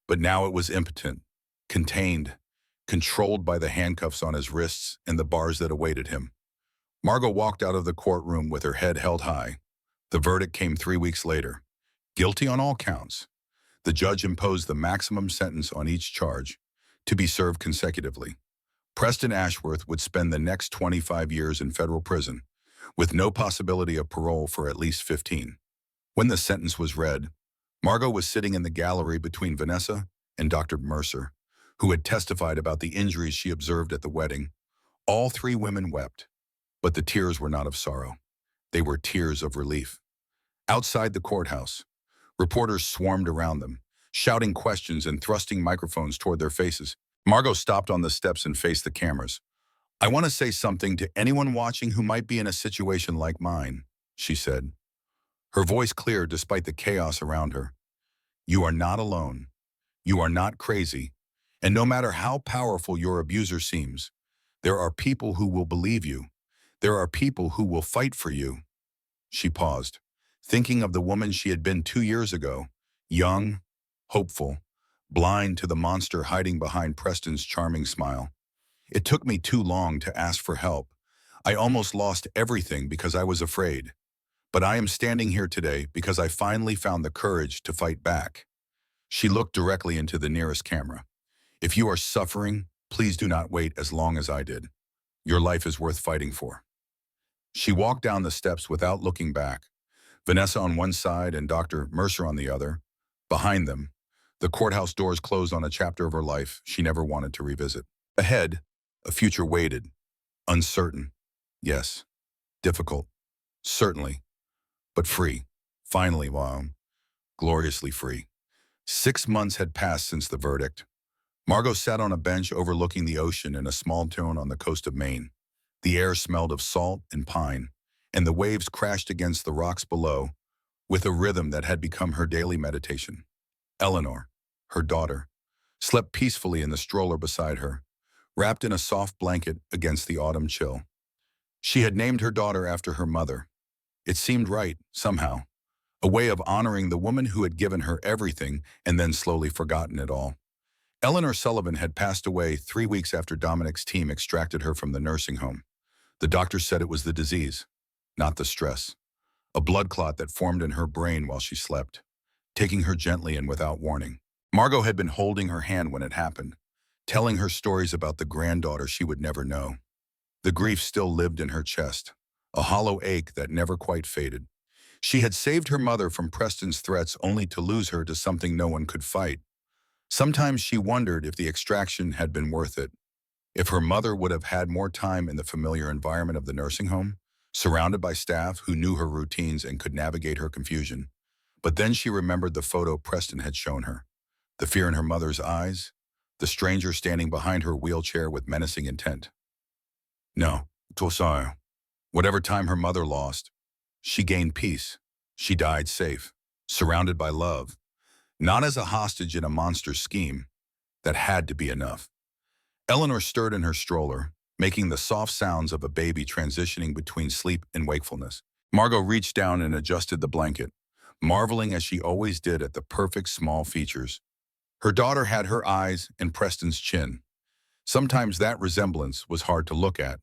But now it was impotent, contained, controlled by the handcuffs on his wrists and the bars that awaited him. Margot walked out of the courtroom with her head held high. The verdict came 3 weeks later. Guilty on all counts. The judge imposed the maximum sentence on each charge, to be served consecutively. Preston Ashworth would spend the next 25 years in federal prison, with no possibility of parole for at least 15. When the sentence was read, Margot was sitting in the gallery between Vanessa and Dr. Mercer, who had testified about the injuries she observed at the wedding. All 3 women wept, but the tears were not of sorrow. They were tears of relief. Outside the courthouse, reporters swarmed around them, shouting questions and thrusting microphones toward their faces. Margot stopped on the steps and faced the cameras. I want to say something to anyone watching who might be in a situation like mine, she said. Her voice clear despite the chaos around her. You are not alone. You are not crazy. And no matter how powerful your abuser seems, there are people who will believe you. There are people who will fight for you. She paused, thinking of the woman she had been 2 years ago, young, hopeful, blind to the monster hiding behind Preston's charming smile. It took me too long to ask for help. I almost lost everything because I was afraid. But I am standing here today because I finally found the courage to fight back. She looked directly into the nearest camera. If you are suffering, please do not wait as long as I did. Your life is worth fighting for. She walked down the steps without looking back, Vanessa on one side and Dr. Mercer on the other. Behind them, the courthouse doors closed on a chapter of her life she never wanted to revisit. Ahead, a future waited, uncertain, yes, difficult, certainly, but free, finally, wow, gloriously free. 6 months had passed since the verdict. Margot sat on a bench overlooking the ocean in a small town on the coast of Maine. The air smelled of salt and pine, and the waves crashed against the rocks below, with a rhythm that had become her daily meditation. Eleanor, her daughter, slept peacefully in the stroller beside her, wrapped in a soft blanket against the autumn chill. She had named her daughter after her mother. It seemed right, somehow, a way of honoring the woman who had given her everything and then slowly forgotten it all. Eleanor Sullivan had passed away 3 weeks after Dominic's team extracted her from the nursing home. The doctor said it was the disease, not the stress. A blood clot that formed in her brain while she slept, taking her gently and without warning. Margot had been holding her hand when it happened, telling her stories about the granddaughter she would never know. The grief still lived in her chest, a hollow ache that never quite faded. She had saved her mother from Preston's threats only to lose her to something no one could fight. Sometimes she wondered if the extraction had been worth it, if her mother would have had more time in the familiar environment of the nursing home, surrounded by staff who knew her routines and could navigate her confusion. But then she remembered the photo Preston had shown her, the fear in her mother's eyes, the stranger standing behind her wheelchair with menacing intent. No, Tosar. Whatever time her mother lost, she gained peace. She died safe, surrounded by love, not as a hostage in a monster scheme. That had to be enough. Eleanor stirred in her stroller, making the soft sounds of a baby transitioning between sleep and wakefulness. Margot reached down and adjusted the blanket, marveling as she always did at the perfect small features. Her daughter had her eyes and Preston's chin. Sometimes that resemblance was hard to look at,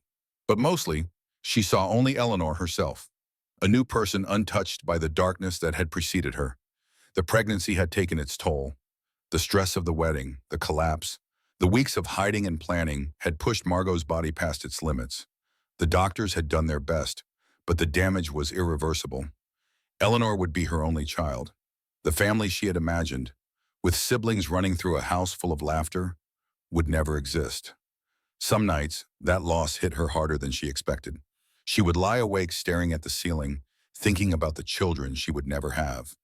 but mostly, she saw only Eleanor herself, a new person untouched by the darkness that had preceded her. The pregnancy had taken its toll. The stress of the wedding, the collapse, the weeks of hiding and planning had pushed Margot's body past its limits. The doctors had done their best, but the damage was irreversible. Eleanor would be her only child. The family she had imagined, with siblings running through a house full of laughter, would never exist. Some nights, that loss hit her harder than she expected. She would lie awake staring at the ceiling, thinking about the children she would never have,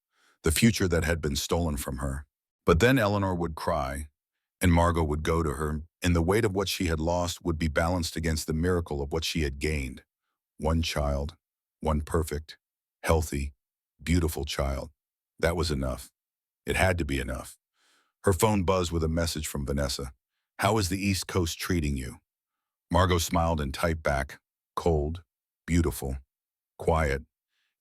the future that had been stolen from her. But then Eleanor would cry, and Margot would go to her, and the weight of what she had lost would be balanced against the miracle of what she had gained. One child, one perfect, healthy, beautiful child. That was enough. It had to be enough. Her phone buzzed with a message from Vanessa. "How is the East Coast treating you?" Margot smiled and typed back, "Cold, beautiful, quiet,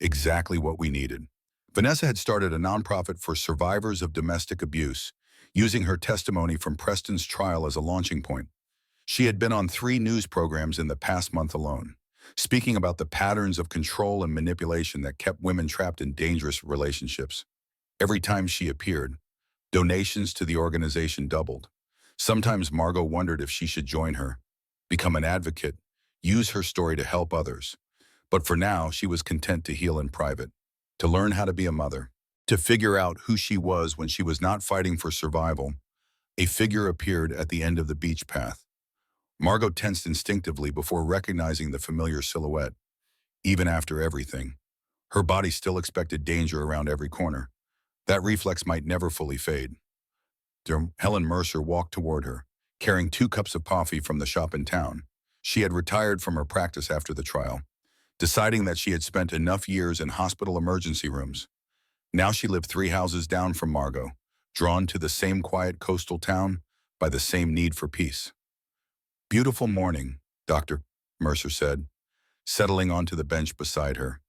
exactly what we needed." Vanessa had started a nonprofit for survivors of domestic abuse, using her testimony from Preston's trial as a launching point. She had been on 3 news programs in the past month alone, speaking about the patterns of control and manipulation that kept women trapped in dangerous relationships. Every time she appeared, donations to the organization doubled. Sometimes Margot wondered if she should join her, become an advocate, use her story to help others. But for now, she was content to heal in private, to learn how to be a mother, to figure out who she was when she was not fighting for survival. A figure appeared at the end of the beach path. Margot tensed instinctively before recognizing the familiar silhouette. Even after everything, her body still expected danger around every corner. That reflex might never fully fade. Helen Mercer walked toward her, carrying 2 cups of coffee from the shop in town. She had retired from her practice after the trial, deciding that she had spent enough years in hospital emergency rooms. Now she lived 3 houses down from Margot, drawn to the same quiet coastal town by the same need for peace. "Beautiful morning, Doctor," Mercer said, settling onto the bench beside her.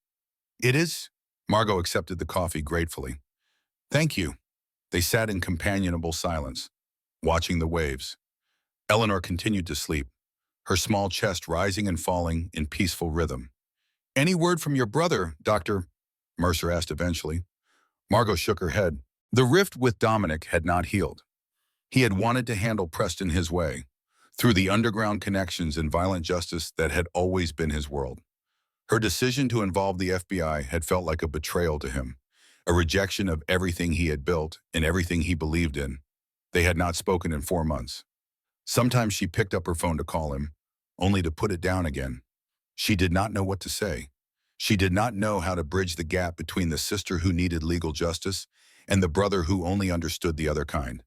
"It is?" Margot accepted the coffee gratefully. "Thank you." They sat in companionable silence, watching the waves. Eleanor continued to sleep, her small chest rising and falling in peaceful rhythm. "Any word from your brother, Doctor?" Mercer asked eventually. Margot shook her head. The rift with Dominic had not healed. He had wanted to handle Preston his way, through the underground connections and violent justice that had always been his world. Her decision to involve the FBI had felt like a betrayal to him, a rejection of everything he had built and everything he believed in. They had not spoken in 4 months. Sometimes she picked up her phone to call him, only to put it down again. She did not know what to say. She did not know how to bridge the gap between the sister who needed legal justice and the brother who only understood the other kind.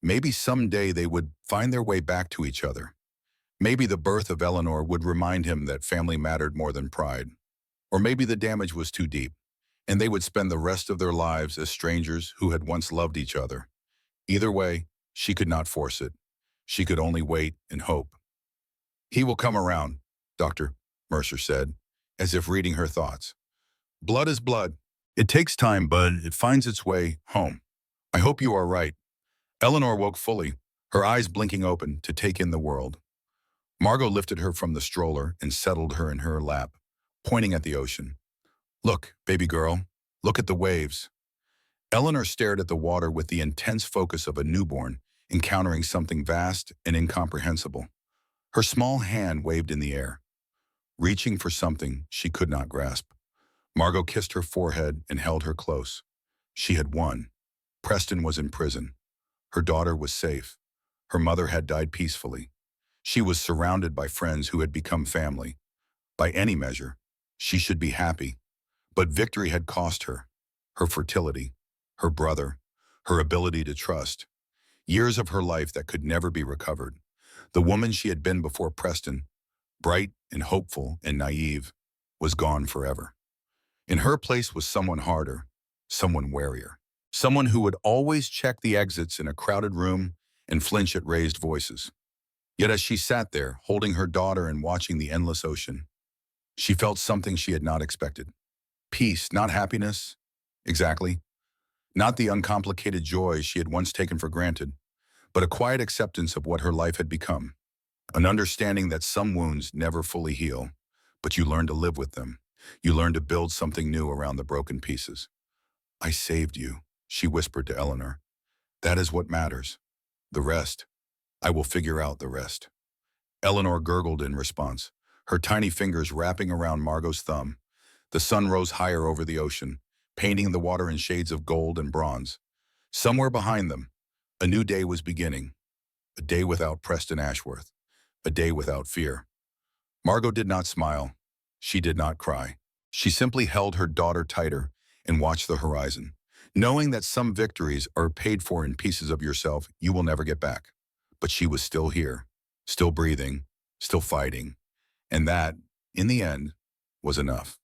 Maybe someday they would find their way back to each other. Maybe the birth of Eleanor would remind him that family mattered more than pride. Or maybe the damage was too deep, and they would spend the rest of their lives as strangers who had once loved each other. Either way, she could not force it. She could only wait and hope. "He will come around," Dr. Mercer said, as if reading her thoughts. "Blood is blood. It takes time, but it finds its way home. I hope you are right." Eleanor woke fully, her eyes blinking open to take in the world. Margot lifted her from the stroller and settled her in her lap, pointing at the ocean. "Look, baby girl, look at the waves." Eleanor stared at the water with the intense focus of a newborn encountering something vast and incomprehensible. Her small hand waved in the air, reaching for something she could not grasp. Margot kissed her forehead and held her close. She had won. Preston was in prison. Her daughter was safe. Her mother had died peacefully. She was surrounded by friends who had become family. By any measure, she should be happy. But victory had cost her. Her fertility, her brother, her ability to trust. Years of her life that could never be recovered. The woman she had been before Preston, bright and hopeful and naive, was gone forever. In her place was someone harder, someone warier. Someone who would always check the exits in a crowded room and flinch at raised voices. Yet as she sat there, holding her daughter and watching the endless ocean, she felt something she had not expected. Peace, not happiness. Exactly. Not the uncomplicated joy she had once taken for granted, but a quiet acceptance of what her life had become. An understanding that some wounds never fully heal, but you learn to live with them. You learn to build something new around the broken pieces. "I saved you," she whispered to Eleanor. "That is what matters. The rest, I will figure out the rest." Eleanor gurgled in response, her tiny fingers wrapping around Margot's thumb. The sun rose higher over the ocean, painting the water in shades of gold and bronze. Somewhere behind them, a new day was beginning. A day without Preston Ashworth. A day without fear. Margot did not smile. She did not cry. She simply held her daughter tighter and watched the horizon, knowing that some victories are paid for in pieces of yourself you will never get back. But she was still here, still breathing, still fighting, and that, in the end, was enough.